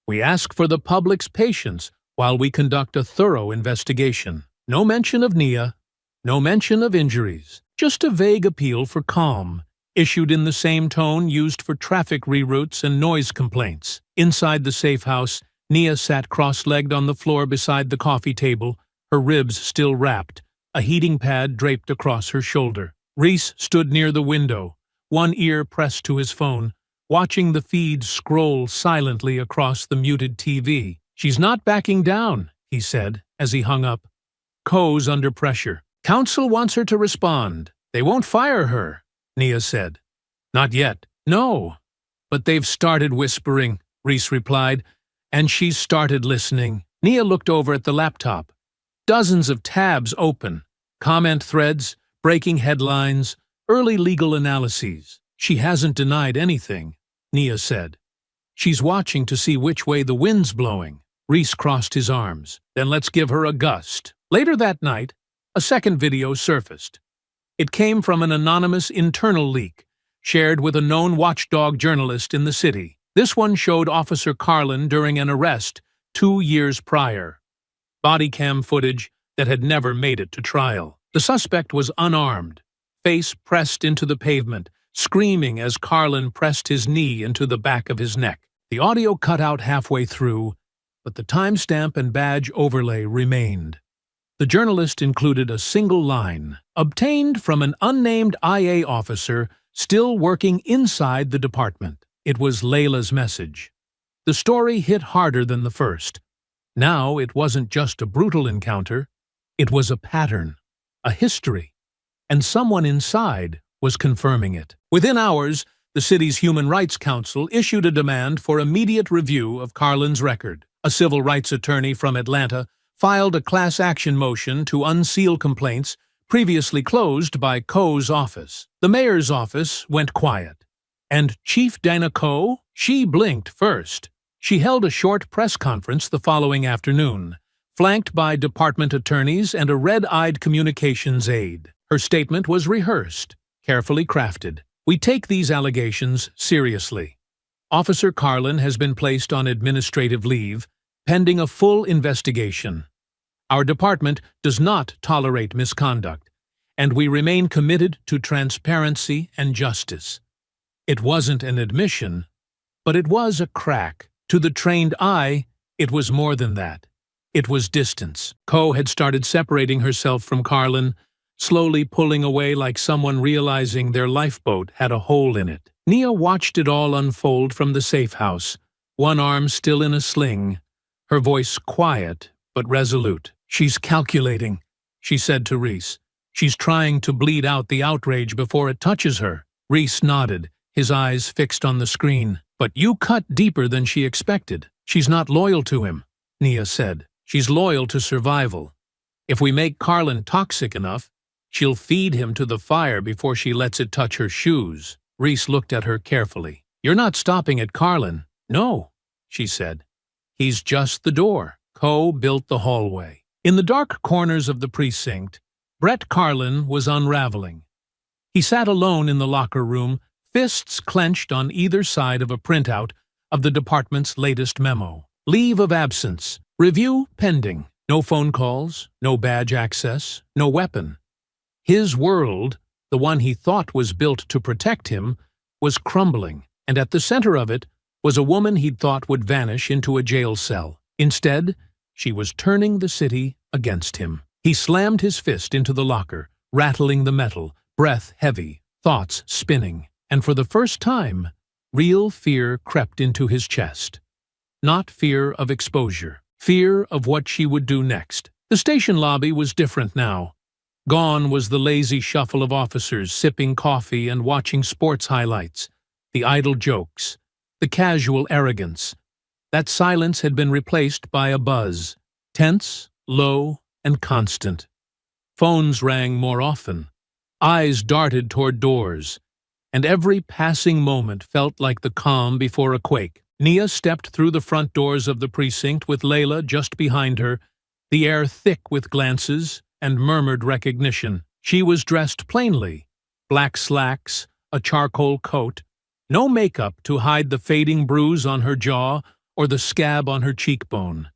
We ask for the public's patience while we conduct a thorough investigation. No mention of Nia, no mention of injuries, just a vague appeal for calm, issued in the same tone used for traffic reroutes and noise complaints. Inside the safe house, Nia sat cross-legged on the floor beside the coffee table, her ribs still wrapped, a heating pad draped across her shoulder. Reese stood near the window, one ear pressed to his phone, watching the feed scroll silently across the muted TV. "She's not backing down," he said, as he hung up. Coe's under pressure. "Counsel wants her to respond. They won't fire her," Nia said. "Not yet." "No, but they've started whispering," Reese replied, "and she's started listening." Nia looked over at the laptop. Dozens of tabs open, comment threads, breaking headlines, early legal analyses. "She hasn't denied anything," Nia said. "She's watching to see which way the wind's blowing." Reese crossed his arms. "Then let's give her a gust." Later that night, a second video surfaced. It came from an anonymous internal leak, shared with a known watchdog journalist in the city. This one showed Officer Carlin during an arrest 2 years prior. Body cam footage that had never made it to trial. The suspect was unarmed, face pressed into the pavement, screaming as Carlin pressed his knee into the back of his neck. The audio cut out halfway through, but the timestamp and badge overlay remained. The journalist included a single line, obtained from an unnamed IA officer still working inside the department. It was Layla's message. The story hit harder than the first. Now it wasn't just a brutal encounter, it was a pattern, a history, and someone inside was confirming it. Within hours, the city's Human Rights Council issued a demand for immediate review of Carlin's record. A civil rights attorney from Atlanta filed a class action motion to unseal complaints previously closed by Coe's office. The mayor's office went quiet. And Chief Dana Coe? She blinked first. She held a short press conference the following afternoon, flanked by department attorneys and a red-eyed communications aide. Her statement was rehearsed, carefully crafted. "We take these allegations seriously. Officer Carlin has been placed on administrative leave, pending a full investigation. Our department does not tolerate misconduct, and we remain committed to transparency and justice." It wasn't an admission, but it was a crack. To the trained eye, it was more than that. It was distance. Coe had started separating herself from Carlin, slowly pulling away like someone realizing their lifeboat had a hole in it. Nia watched it all unfold from the safe house, one arm still in a sling, her voice quiet but resolute. "She's calculating," she said to Reese. "She's trying to bleed out the outrage before it touches her." Reese nodded, his eyes fixed on the screen. "But you cut deeper than she expected." "She's not loyal to him," Nia said. "She's loyal to survival. If we make Carlin toxic enough, she'll feed him to the fire before she lets it touch her shoes." Reese looked at her carefully. "You're not stopping at Carlin." "No," she said. "He's just the door." Coe built the hallway. In the dark corners of the precinct, Brett Carlin was unraveling. He sat alone in the locker room, fists clenched on either side of a printout of the department's latest memo. Leave of absence. Review pending. No phone calls, no badge access, no weapon. His world, the one he thought was built to protect him, was crumbling, and at the center of it was a woman he'd thought would vanish into a jail cell. Instead, she was turning the city against him. He slammed his fist into the locker, rattling the metal, breath heavy, thoughts spinning. And for the first time, real fear crept into his chest. Not fear of exposure. Fear of what she would do next. The station lobby was different now. Gone was the lazy shuffle of officers sipping coffee and watching sports highlights, the idle jokes, the casual arrogance. That silence had been replaced by a buzz, tense, low, and constant. Phones rang more often. Eyes darted toward doors, and every passing moment felt like the calm before a quake. Nia stepped through the front doors of the precinct with Layla just behind her, the air thick with glances and murmured recognition. She was dressed plainly, black slacks, a charcoal coat, no makeup to hide the fading bruise on her jaw or the scab on her cheekbone.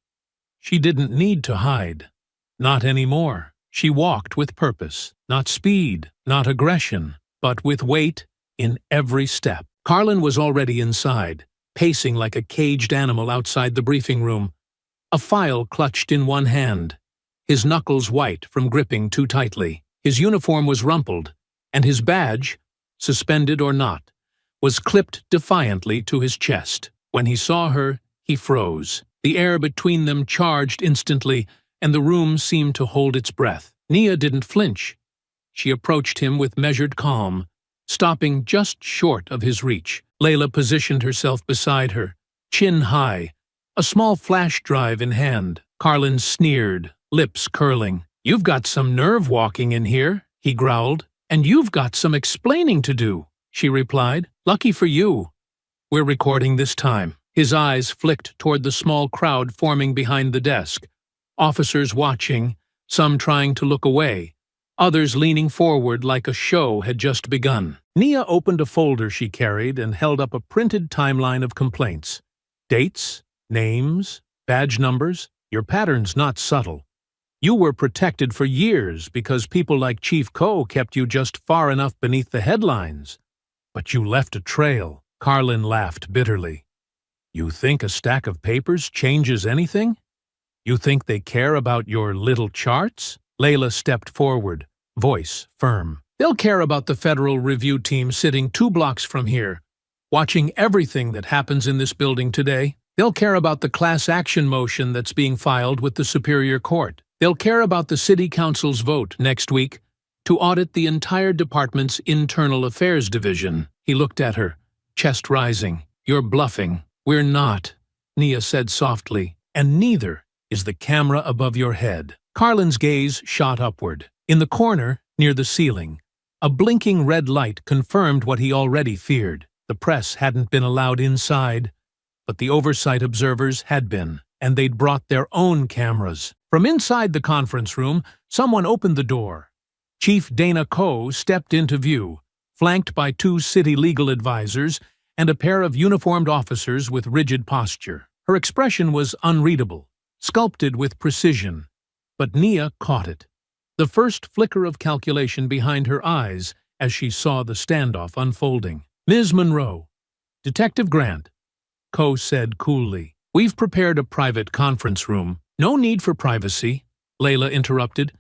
She didn't need to hide. Not anymore. She walked with purpose, not speed, not aggression, but with weight in every step. Carlin was already inside, pacing like a caged animal outside the briefing room, a file clutched in one hand, his knuckles white from gripping too tightly. His uniform was rumpled, and his badge, suspended or not, was clipped defiantly to his chest. When he saw her, he froze. The air between them charged instantly, and the room seemed to hold its breath. Nia didn't flinch. She approached him with measured calm, stopping just short of his reach. Layla positioned herself beside her, chin high, a small flash drive in hand. Carlin sneered, lips curling. "You've got some nerve walking in here," he growled. "And you've got some explaining to do," she replied. "Lucky for you. We're recording this time." His eyes flicked toward the small crowd forming behind the desk, officers watching, some trying to look away, others leaning forward like a show had just begun. Nia opened a folder she carried and held up a printed timeline of complaints. Dates, names, badge numbers. Your pattern's not subtle. You were protected for years because people like Chief Ko kept you just far enough beneath the headlines. But you left a trail. Carlin laughed bitterly. You think a stack of papers changes anything? You think they care about your little charts? Layla stepped forward, voice firm. They'll care about the Federal Review team sitting 2 blocks from here, watching everything that happens in this building today. They'll care about the class action motion that's being filed with the Superior Court. They'll care about the City Council's vote next week to audit the entire department's Internal Affairs Division. He looked at her, chest rising. You're bluffing. We're not, Nia said softly, and neither is the camera above your head. Carlin's gaze shot upward. In the corner, near the ceiling, a blinking red light confirmed what he already feared. The press hadn't been allowed inside, but the oversight observers had been, and they'd brought their own cameras. From inside the conference room, someone opened the door. Chief Dana Ko stepped into view, flanked by 2 city legal advisors and a pair of uniformed officers with rigid posture. Her expression was unreadable, sculpted with precision, but Nia caught it. The first flicker of calculation behind her eyes as she saw the standoff unfolding. Ms. Monroe, Detective Grant, Ko said coolly. We've prepared a private conference room. No need for privacy, Layla interrupted.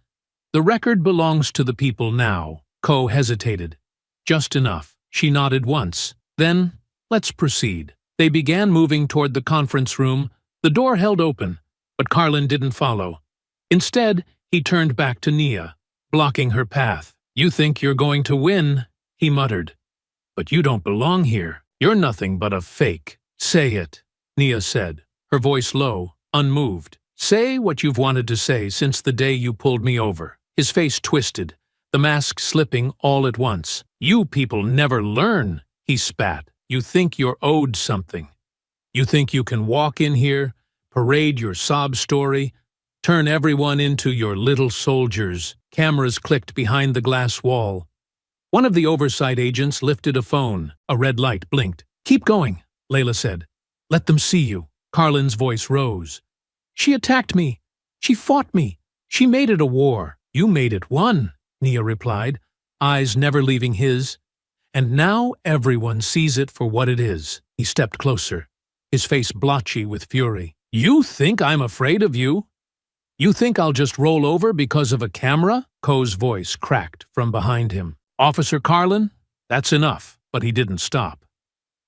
The record belongs to the people now. Ko hesitated. Just enough. She nodded once. Then, let's proceed. They began moving toward the conference room. The door held open, but Carlin didn't follow. Instead, he turned back to Nia, blocking her path. You think you're going to win, he muttered. But you don't belong here. You're nothing but a fake. Say it, Nia said, her voice low, unmoved. Say what you've wanted to say since the day you pulled me over. His face twisted, the mask slipping all at once. You people never learn, he spat. You think you're owed something. You think you can walk in here, parade your sob story, turn everyone into your little soldiers. Cameras clicked behind the glass wall. One of the oversight agents lifted a phone. A red light blinked. Keep going, Layla said. Let them see you. Carlin's voice rose. She attacked me. She fought me. She made it a war. You made it one, Nia replied, eyes never leaving his. And now everyone sees it for what it is. He stepped closer, his face blotchy with fury. You think I'm afraid of you? You think I'll just roll over because of a camera? Ko's voice cracked from behind him. Officer Carlin, that's enough. But he didn't stop.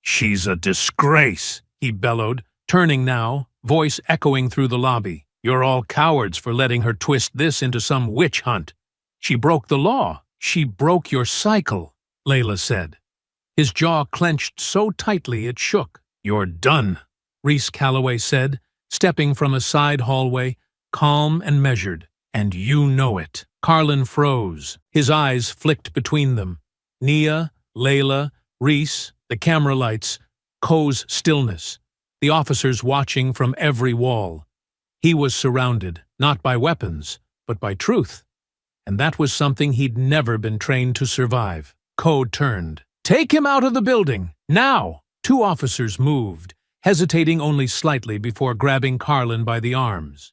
She's a disgrace, he bellowed, turning now, voice echoing through the lobby. "You're all cowards for letting her twist this into some witch hunt. She broke the law. She broke your cycle," Layla said. His jaw clenched so tightly it shook. "You're done," Reese Calloway said, stepping from a side hallway, calm and measured. "And you know it." Carlin froze. His eyes flicked between them. Nia, Layla, Reese, the camera lights, Coe's stillness, the officers watching from every wall. He was surrounded, not by weapons, but by truth. And that was something he'd never been trained to survive. Coe turned. "Take him out of the building, now!" Two officers moved, hesitating only slightly before grabbing Carlin by the arms.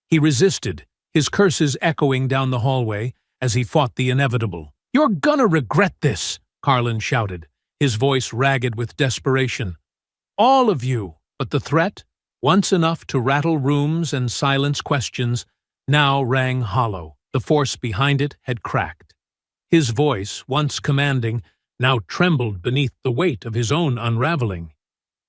He resisted, his curses echoing down the hallway as he fought the inevitable. "You're gonna regret this," Carlin shouted, his voice ragged with desperation. "All of you!" But the threat, once enough to rattle rooms and silence questions, now rang hollow. The force behind it had cracked. His voice, once commanding, now trembled beneath the weight of his own unraveling.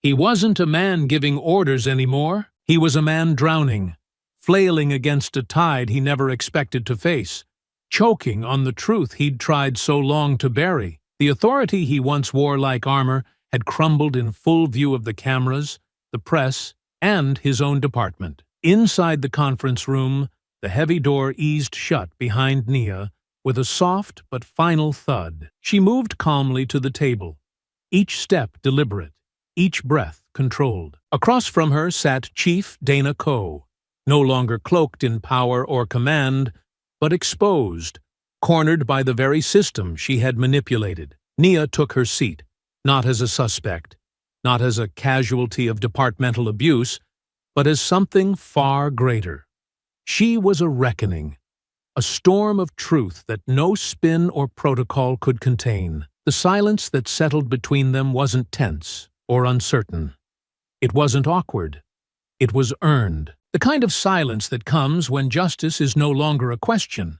He wasn't a man giving orders anymore. He was a man drowning, flailing against a tide he never expected to face, choking on the truth he'd tried so long to bury. The authority he once wore like armor had crumbled in full view of the cameras, the press, and his own department. Inside the conference room, the heavy door eased shut behind Nia with a soft but final thud. She moved calmly to the table, each step deliberate, each breath controlled. Across from her sat Chief Dana Coe, no longer cloaked in power or command, but exposed, cornered by the very system she had manipulated. Nia took her seat, not as a suspect, not as a casualty of departmental abuse, but as something far greater. She was a reckoning, a storm of truth that no spin or protocol could contain. The silence that settled between them wasn't tense or uncertain. It wasn't awkward. It was earned. The kind of silence that comes when justice is no longer a question,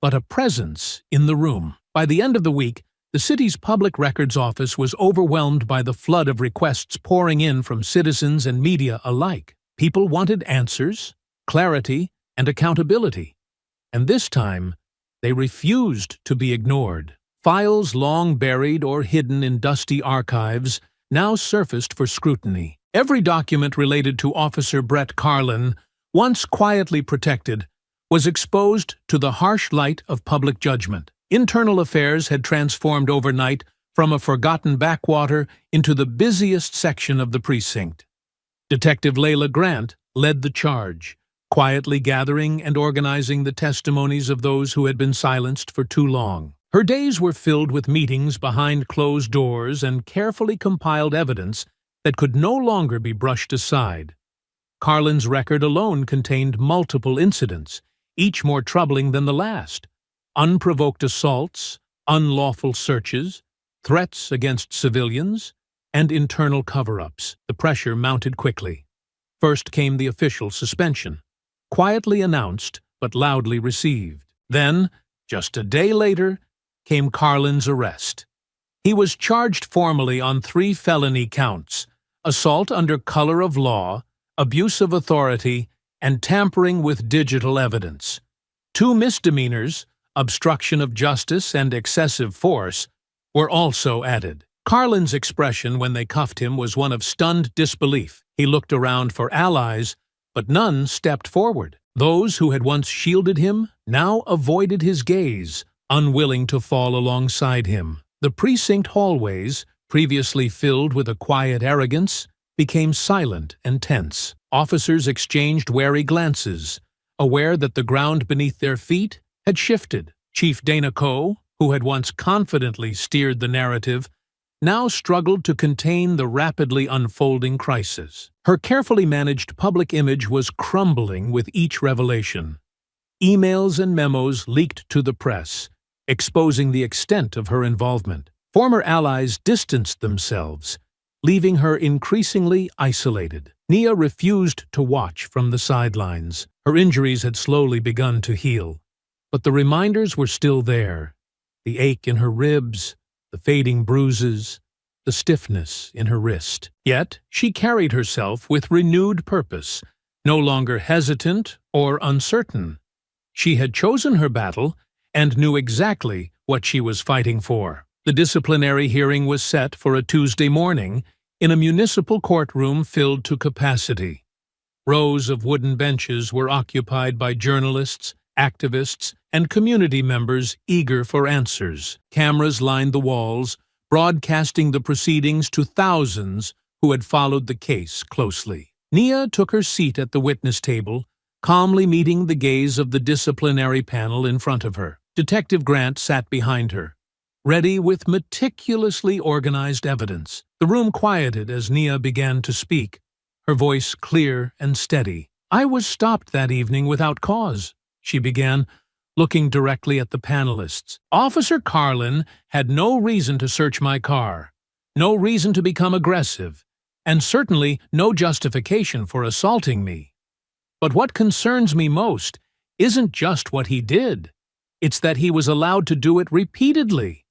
but a presence in the room. By the end of the week, the city's public records office was overwhelmed by the flood of requests pouring in from citizens and media alike. People wanted answers, clarity, and accountability. And this time, they refused to be ignored. Files long buried or hidden in dusty archives now surfaced for scrutiny. Every document related to Officer Brett Carlin, once quietly protected, was exposed to the harsh light of public judgment. Internal affairs had transformed overnight from a forgotten backwater into the busiest section of the precinct. Detective Layla Grant led the charge, quietly gathering and organizing the testimonies of those who had been silenced for too long. Her days were filled with meetings behind closed doors and carefully compiled evidence that could no longer be brushed aside. Carlin's record alone contained multiple incidents, each more troubling than the last. Unprovoked assaults, unlawful searches, threats against civilians, and internal cover-ups. The pressure mounted quickly. First came the official suspension, quietly announced but loudly received. Then, just a day later, came Carlin's arrest. He was charged formally on 3 felony counts: assault under color of law, abuse of authority, and tampering with digital evidence. 2 misdemeanors, obstruction of justice and excessive force, were also added. Carlin's expression when they cuffed him was one of stunned disbelief. He looked around for allies, but none stepped forward. Those who had once shielded him now avoided his gaze, unwilling to fall alongside him. The precinct hallways, previously filled with a quiet arrogance, became silent and tense. Officers exchanged wary glances, aware that the ground beneath their feet had shifted. Chief Dana Coe, who had once confidently steered the narrative, now struggled to contain the rapidly unfolding crisis. Her carefully managed public image was crumbling with each revelation. Emails and memos leaked to the press, exposing the extent of her involvement. Former allies distanced themselves, leaving her increasingly isolated. Nia refused to watch from the sidelines. Her injuries had slowly begun to heal, but the reminders were still there. The ache in her ribs, the fading bruises, the stiffness in her wrist. Yet she carried herself with renewed purpose, no longer hesitant or uncertain. She had chosen her battle and knew exactly what she was fighting for. The disciplinary hearing was set for a Tuesday morning in a municipal courtroom filled to capacity. Rows of wooden benches were occupied by journalists, activists, and community members eager for answers. Cameras lined the walls, broadcasting the proceedings to thousands who had followed the case closely. Nia took her seat at the witness table, calmly meeting the gaze of the disciplinary panel in front of her. Detective Grant sat behind her, ready with meticulously organized evidence. The room quieted as Nia began to speak, her voice clear and steady. "I was stopped that evening without cause," she began, looking directly at the panelists. "Officer Carlin had no reason to search my car, no reason to become aggressive, and certainly no justification for assaulting me. But what concerns me most isn't just what he did. It's that he was allowed to do it repeatedly,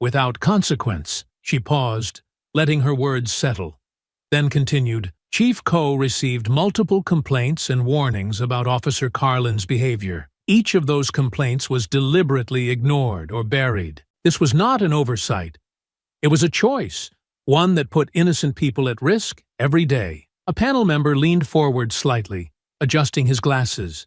without consequence." She paused, letting her words settle, then continued, "Chief Coe received multiple complaints and warnings about Officer Carlin's behavior. Each of those complaints was deliberately ignored or buried. This was not an oversight. It was a choice, one that put innocent people at risk every day." A panel member leaned forward slightly, adjusting his glasses.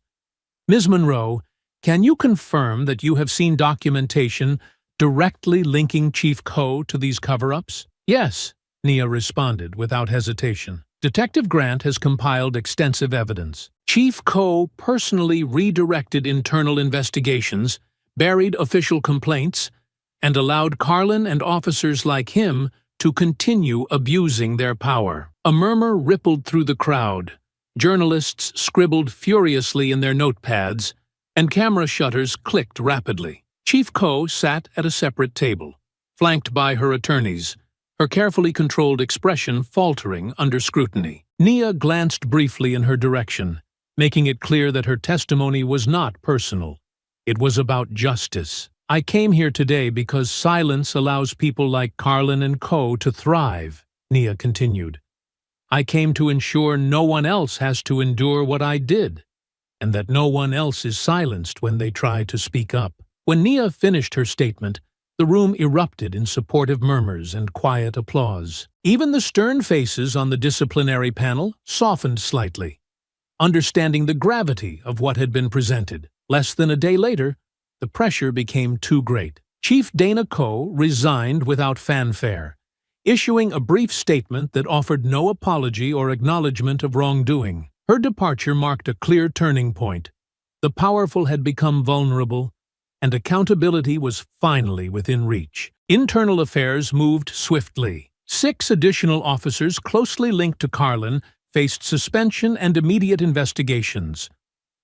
"Ms. Monroe, can you confirm that you have seen documentation directly linking Chief Coe to these cover-ups?" "Yes," Nia responded without hesitation. "Detective Grant has compiled extensive evidence. Chief Coe personally redirected internal investigations, buried official complaints, and allowed Carlin and officers like him to continue abusing their power." A murmur rippled through the crowd. Journalists scribbled furiously in their notepads, and camera shutters clicked rapidly. Chief Coe sat at a separate table, flanked by her attorneys, her carefully controlled expression faltering under scrutiny. Nia glanced briefly in her direction, making it clear that her testimony was not personal. It was about justice. "I came here today because silence allows people like Carlin and Coe to thrive," Nia continued. "I came to ensure no one else has to endure what I did, and that no one else is silenced when they try to speak up." When Nia finished her statement, the room erupted in supportive murmurs and quiet applause. Even the stern faces on the disciplinary panel softened slightly, understanding the gravity of what had been presented. Less than a day later, the pressure became too great. Chief Dana Coe resigned without fanfare, issuing a brief statement that offered no apology or acknowledgement of wrongdoing. Her departure marked a clear turning point. The powerful had become vulnerable, and accountability was finally within reach. Internal affairs moved swiftly. 6 additional officers closely linked to Carlin faced suspension and immediate investigations.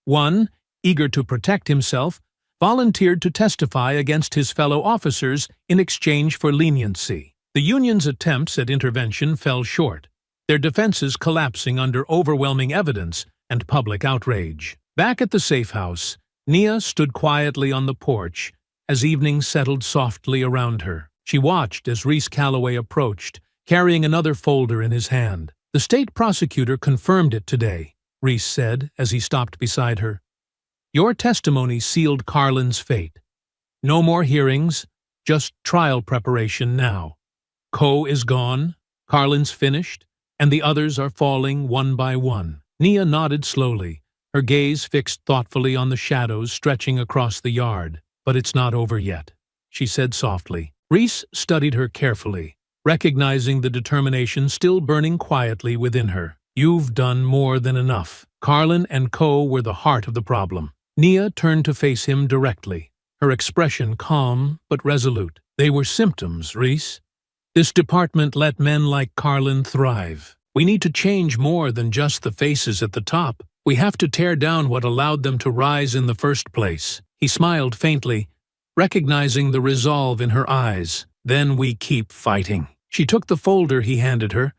One, eager to protect himself, volunteered to testify against his fellow officers in exchange for leniency. The union's attempts at intervention fell short, their defenses collapsing under overwhelming evidence and public outrage. Back at the safe house, Nia stood quietly on the porch as evening settled softly around her. She watched as Reese Calloway approached, carrying another folder in his hand. "The state prosecutor confirmed it today," Reese said as he stopped beside her. "Your testimony sealed Carlin's fate. No more hearings, just trial preparation now. Coe is gone, Carlin's finished, and the others are falling one by one." Nia nodded slowly, her gaze fixed thoughtfully on the shadows stretching across the yard. "But it's not over yet," she said softly. Reese studied her carefully, recognizing the determination still burning quietly within her. "You've done more than enough. Carlin and Coe were the heart of the problem." Nia turned to face him directly, her expression calm but resolute. "They were symptoms, Reese. This department let men like Carlin thrive. We need to change more than just the faces at the top. We have to tear down what allowed them to rise in the first place." He smiled faintly, recognizing the resolve in her eyes. "Then we keep fighting." She took the folder he handed her,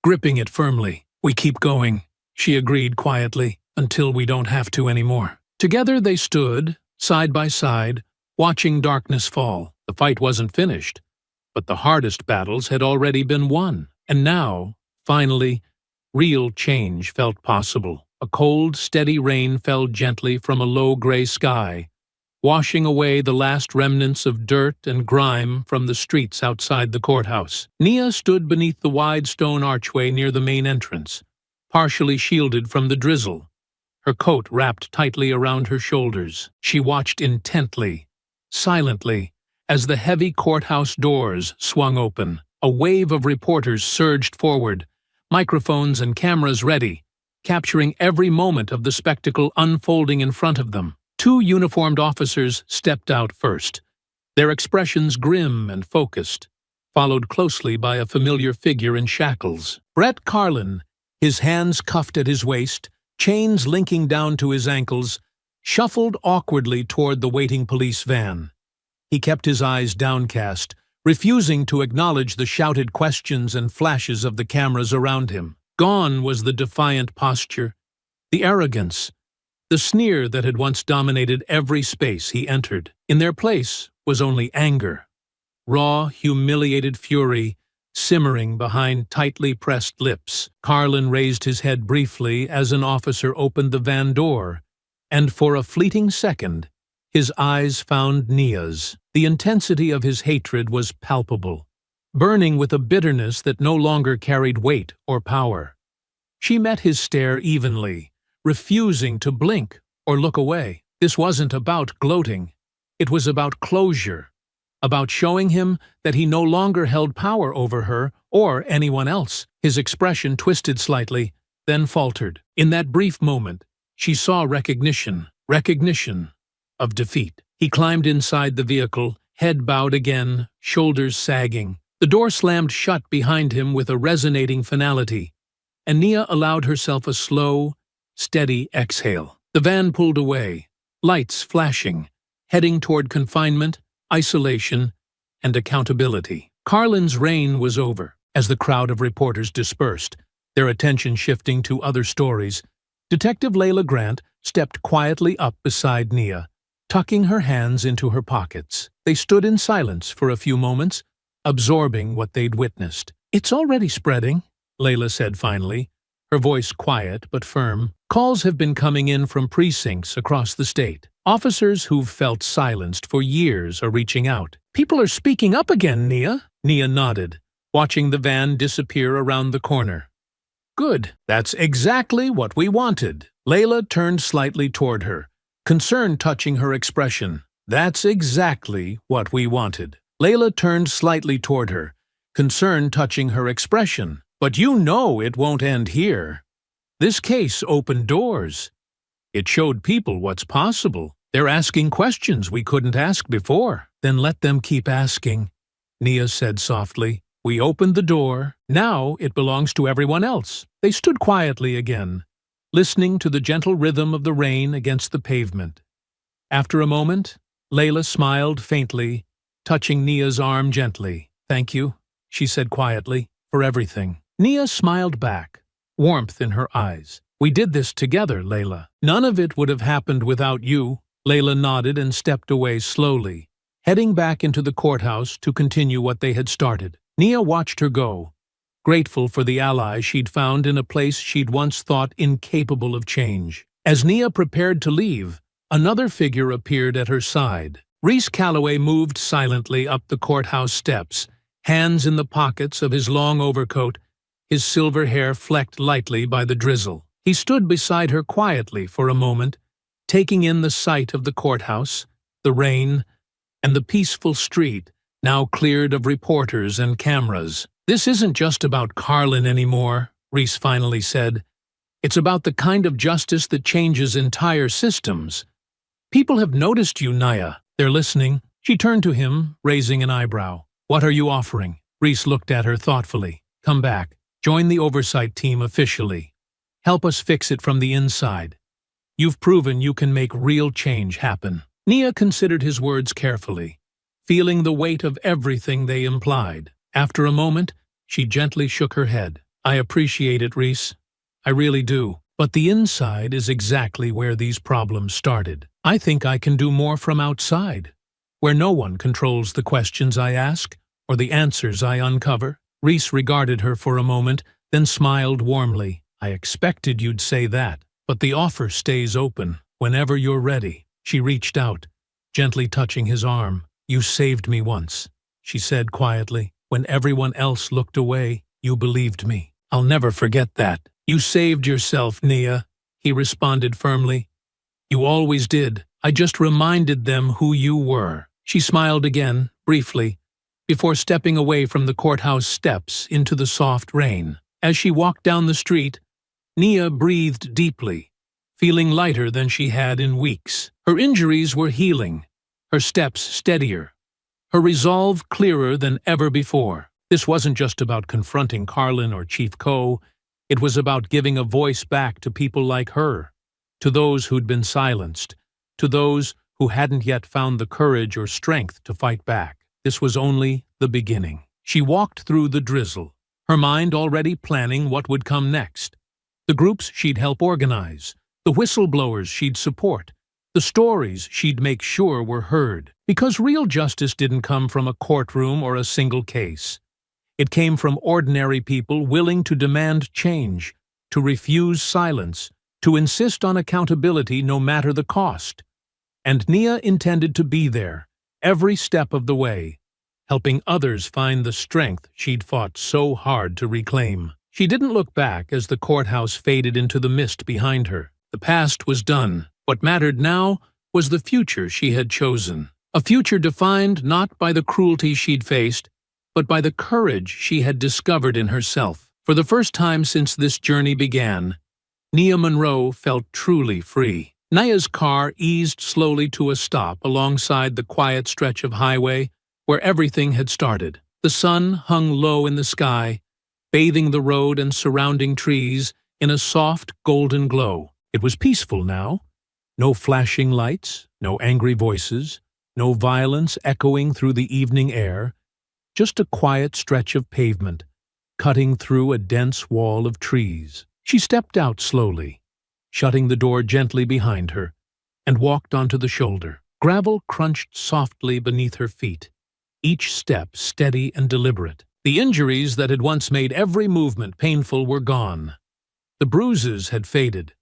gripping it firmly. "We keep going," she agreed quietly, "until we don't have to anymore." Together they stood, side by side, watching darkness fall. The fight wasn't finished, But the hardest battles had already been won. And now, finally, real change felt possible. A cold, steady rain fell gently from a low gray sky, washing away the last remnants of dirt and grime from the streets outside the courthouse. Nia stood beneath the wide stone archway near the main entrance, partially shielded from the drizzle, her coat wrapped tightly around her shoulders. She watched intently, silently, as the heavy courthouse doors swung open. A wave of reporters surged forward, microphones and cameras ready, capturing every moment of the spectacle unfolding in front of them. Two uniformed officers stepped out first, their expressions grim and focused, followed closely by a familiar figure in shackles. Brett Carlin, his hands cuffed at his waist, chains linking down to his ankles, shuffled awkwardly toward the waiting police van. He kept his eyes downcast, refusing to acknowledge the shouted questions and flashes of the cameras around him. Gone was the defiant posture, the arrogance, the sneer that had once dominated every space he entered. In their place was only anger, raw, humiliated fury, simmering behind tightly pressed lips. Carlin raised his head briefly as an officer opened the van door, and for a fleeting second, his eyes found Nia's. The intensity of his hatred was palpable, burning with a bitterness that no longer carried weight or power. She met his stare evenly, refusing to blink or look away. This wasn't about gloating. It was about closure, about showing him that he no longer held power over her or anyone else. His expression twisted slightly, then faltered. In that brief moment, she saw recognition of defeat. He climbed inside the vehicle, head bowed again, shoulders sagging. The door slammed shut behind him with a resonating finality, and Nia allowed herself a slow, steady exhale. The van pulled away, lights flashing, heading toward confinement, isolation, and accountability. Carlin's reign was over. As the crowd of reporters dispersed, their attention shifting to other stories, Detective Layla Grant stepped quietly up beside Nia, tucking her hands into her pockets. They stood in silence for a few moments, absorbing what they'd witnessed. "It's already spreading," Layla said finally, her voice quiet but firm. "Calls have been coming in from precincts across the state. Officers who've felt silenced for years are reaching out." "People are speaking up again, Nia." Nia nodded, watching the van disappear around the corner. "Good. That's exactly what we wanted." Layla turned slightly toward her, concern touching her expression. "That's exactly what we wanted." Layla turned slightly toward her, concern touching her expression. "But you know it won't end here. This case opened doors. It showed people what's possible. They're asking questions we couldn't ask before." "Then let them keep asking," Nia said softly. "We opened the door. Now it belongs to everyone else." They stood quietly again, listening to the gentle rhythm of the rain against the pavement. After a moment, Layla smiled faintly, touching Nia's arm gently. "Thank you," she said quietly, "for everything." Nia smiled back, warmth in her eyes. "We did this together, Layla. None of it would have happened without you." Layla nodded and stepped away slowly, heading back into the courthouse to continue what they had started. Nia watched her go, grateful for the ally she'd found in a place she'd once thought incapable of change. As Nia prepared to leave, another figure appeared at her side. Reese Calloway moved silently up the courthouse steps, hands in the pockets of his long overcoat, his silver hair flecked lightly by the drizzle. He stood beside her quietly for a moment, taking in the sight of the courthouse, the rain, and the peaceful street, now cleared of reporters and cameras. "This isn't just about Carlin anymore," Reese finally said. "It's about the kind of justice that changes entire systems. People have noticed you, Nia. They're listening." She turned to him, raising an eyebrow. "What are you offering?" Reese looked at her thoughtfully. "Come back. Join the oversight team officially. Help us fix it from the inside. You've proven you can make real change happen." Nia considered his words carefully, feeling the weight of everything they implied. After a moment, she gently shook her head. "I appreciate it, Reese. I really do. But the inside is exactly where these problems started. I think I can do more from outside, where no one controls the questions I ask or the answers I uncover?" Reese regarded her for a moment, then smiled warmly. "I expected you'd say that, but the offer stays open. Whenever you're ready." She reached out, gently touching his arm. "You saved me once," she said quietly. "When everyone else looked away, you believed me. I'll never forget that." "You saved yourself, Nia," he responded firmly. "You always did. I just reminded them who you were." She smiled again, briefly, before stepping away from the courthouse steps into the soft rain. As she walked down the street, Nia breathed deeply, feeling lighter than she had in weeks. Her injuries were healing, her steps steadier, her resolve clearer than ever before. This wasn't just about confronting Carlin or Chief Ko. It was about giving a voice back to people like her, to those who'd been silenced, to those who hadn't yet found the courage or strength to fight back. This was only the beginning. She walked through the drizzle, her mind already planning what would come next. The groups she'd help organize, the whistleblowers she'd support, the stories she'd make sure were heard. Because real justice didn't come from a courtroom or a single case. It came from ordinary people willing to demand change, to refuse silence, to insist on accountability no matter the cost. And Nia intended to be there, every step of the way, helping others find the strength she'd fought so hard to reclaim. She didn't look back as the courthouse faded into the mist behind her. The past was done. What mattered now was the future she had chosen. A future defined not by the cruelty she'd faced, but by the courage she had discovered in herself. For the first time since this journey began, Nia Monroe felt truly free. Nia's car eased slowly to a stop alongside the quiet stretch of highway where everything had started. The sun hung low in the sky, bathing the road and surrounding trees in a soft golden glow. It was peaceful now. No flashing lights, no angry voices, no violence echoing through the evening air. Just a quiet stretch of pavement, cutting through a dense wall of trees. She stepped out slowly, shutting the door gently behind her, and walked onto the shoulder. Gravel crunched softly beneath her feet, each step steady and deliberate. The injuries that had once made every movement painful were gone. The bruises had faded,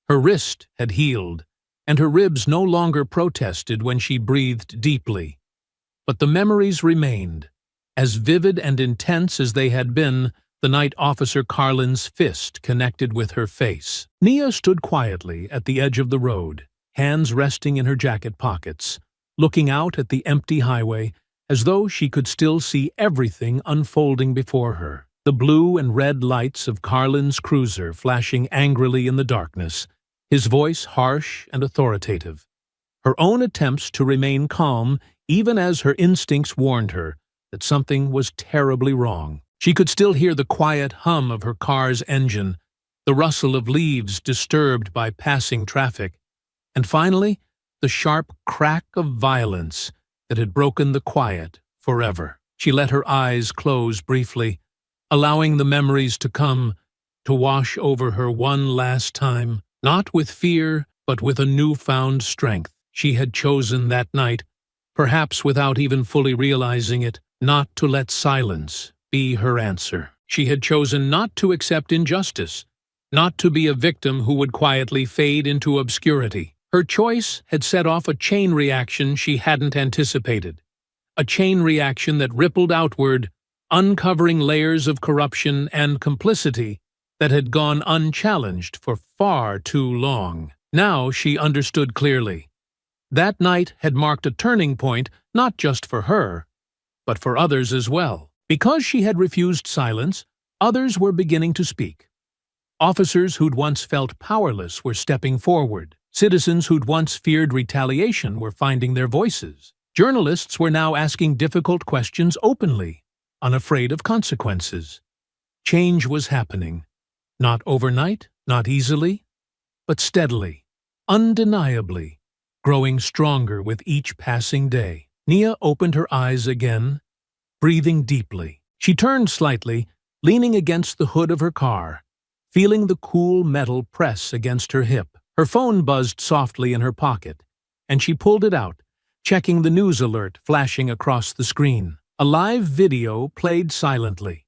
her wrist had healed, and her ribs no longer protested when she breathed deeply. But the memories remained, as vivid and intense as they had been the night Officer Carlin's fist connected with her face. Nia stood quietly at the edge of the road, hands resting in her jacket pockets, looking out at the empty highway as though she could still see everything unfolding before her. The blue and red lights of Carlin's cruiser flashing angrily in the darkness, his voice harsh and authoritative. Her own attempts to remain calm, even as her instincts warned her that something was terribly wrong. She could still hear the quiet hum of her car's engine, the rustle of leaves disturbed by passing traffic, and finally, the sharp crack of violence that had broken the quiet forever. She let her eyes close briefly, allowing the memories to come, to wash over her one last time, not with fear, but with a newfound strength. She had chosen that night, perhaps without even fully realizing it, not to let silence be her answer. She had chosen not to accept injustice, not to be a victim who would quietly fade into obscurity. Her choice had set off a chain reaction she hadn't anticipated, a chain reaction that rippled outward, uncovering layers of corruption and complicity that had gone unchallenged for far too long. Now she understood clearly. That night had marked a turning point not just for her, but for others as well. Because she had refused silence, others were beginning to speak. Officers who'd once felt powerless were stepping forward. Citizens who'd once feared retaliation were finding their voices. Journalists were now asking difficult questions openly, unafraid of consequences. Change was happening. Not overnight, not easily, but steadily, undeniably, growing stronger with each passing day. Nia opened her eyes again, breathing deeply. She turned slightly, leaning against the hood of her car, feeling the cool metal press against her hip. Her phone buzzed softly in her pocket, and she pulled it out, checking the news alert flashing across the screen. A live video played silently,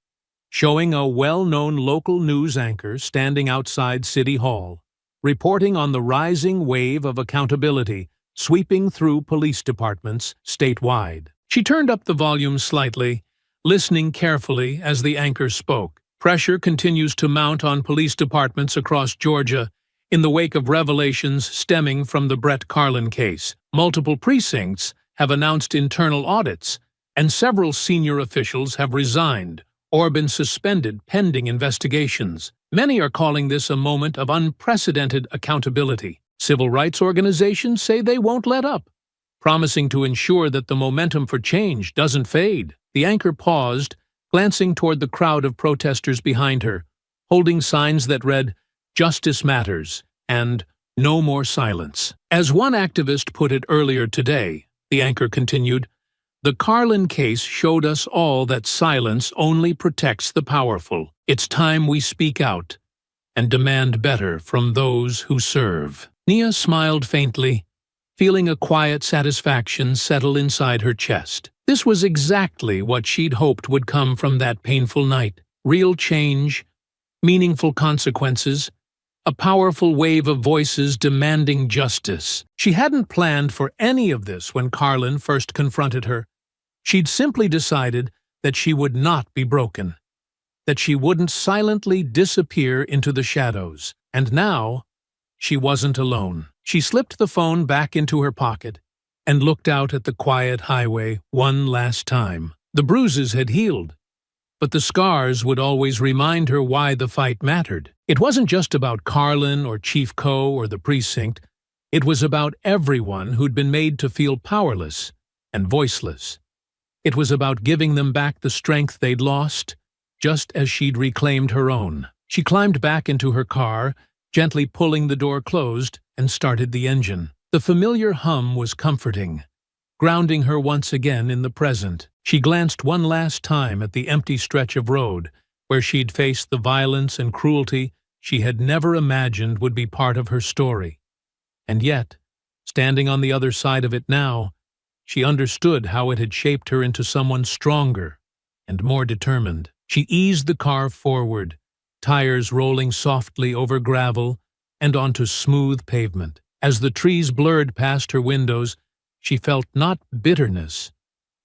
showing a well-known local news anchor standing outside City Hall, reporting on the rising wave of accountability sweeping through police departments statewide. She turned up the volume slightly, listening carefully as the anchor spoke. Pressure continues to mount on police departments across Georgia in the wake of revelations stemming from the Brett Carlin case. Multiple precincts have announced internal audits, and several senior officials have resigned or been suspended pending investigations. Many are calling this a moment of unprecedented accountability. Civil rights organizations say they won't let up, promising to ensure that the momentum for change doesn't fade. The anchor paused, glancing toward the crowd of protesters behind her, holding signs that read, "Justice Matters," and "No More Silence." As one activist put it earlier today, the anchor continued, "The Carlin case showed us all that silence only protects the powerful. It's time we speak out and demand better from those who serve." Nia smiled faintly, feeling a quiet satisfaction settle inside her chest. This was exactly what she'd hoped would come from that painful night. Real change, meaningful consequences, a powerful wave of voices demanding justice. She hadn't planned for any of this when Carlin first confronted her. She'd simply decided that she would not be broken, that she wouldn't silently disappear into the shadows. And now, she wasn't alone. She slipped the phone back into her pocket and looked out at the quiet highway one last time. The bruises had healed, but the scars would always remind her why the fight mattered. It wasn't just about Carlin or Chief Coe or the precinct. It was about everyone who'd been made to feel powerless and voiceless. It was about giving them back the strength they'd lost, just as she'd reclaimed her own. She climbed back into her car, gently pulling the door closed, and started the engine. The familiar hum was comforting, grounding her once again in the present. She glanced one last time at the empty stretch of road where she'd faced the violence and cruelty she had never imagined would be part of her story. And yet, standing on the other side of it now, she understood how it had shaped her into someone stronger and more determined. She eased the car forward, tires rolling softly over gravel and onto smooth pavement. As the trees blurred past her windows, she felt not bitterness,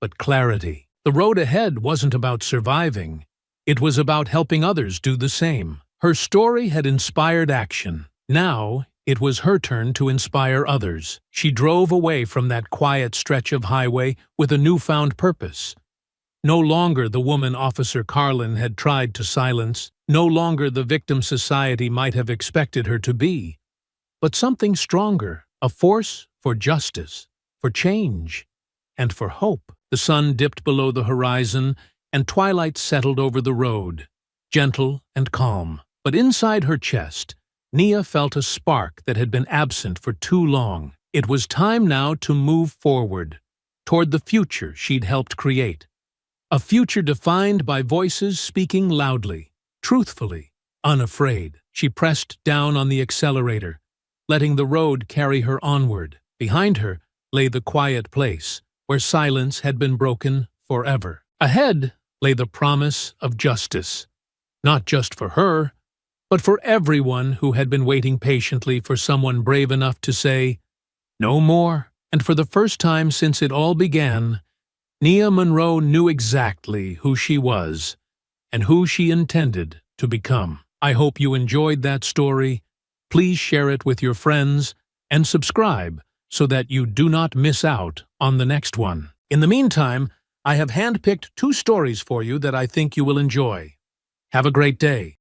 but clarity. The road ahead wasn't about surviving. It was about helping others do the same. Her story had inspired action. Now, it was her turn to inspire others. She drove away from that quiet stretch of highway with a newfound purpose. No longer the woman Officer Carlin had tried to silence, no longer the victim society might have expected her to be, but something stronger, a force for justice, for change, and for hope. The sun dipped below the horizon, and twilight settled over the road, gentle and calm. But inside her chest, Nia felt a spark that had been absent for too long. It was time now to move forward, toward the future she'd helped create. A future defined by voices speaking loudly, truthfully, unafraid. She pressed down on the accelerator, letting the road carry her onward. Behind her lay the quiet place, where silence had been broken forever. Ahead lay the promise of justice, not just for her, but for everyone who had been waiting patiently for someone brave enough to say, "No more." And for the first time since it all began, Nia Monroe knew exactly who she was and who she intended to become. I hope you enjoyed that story. Please share it with your friends and subscribe so that you do not miss out on the next one. In the meantime, I have handpicked 2 stories for you that I think you will enjoy. Have a great day.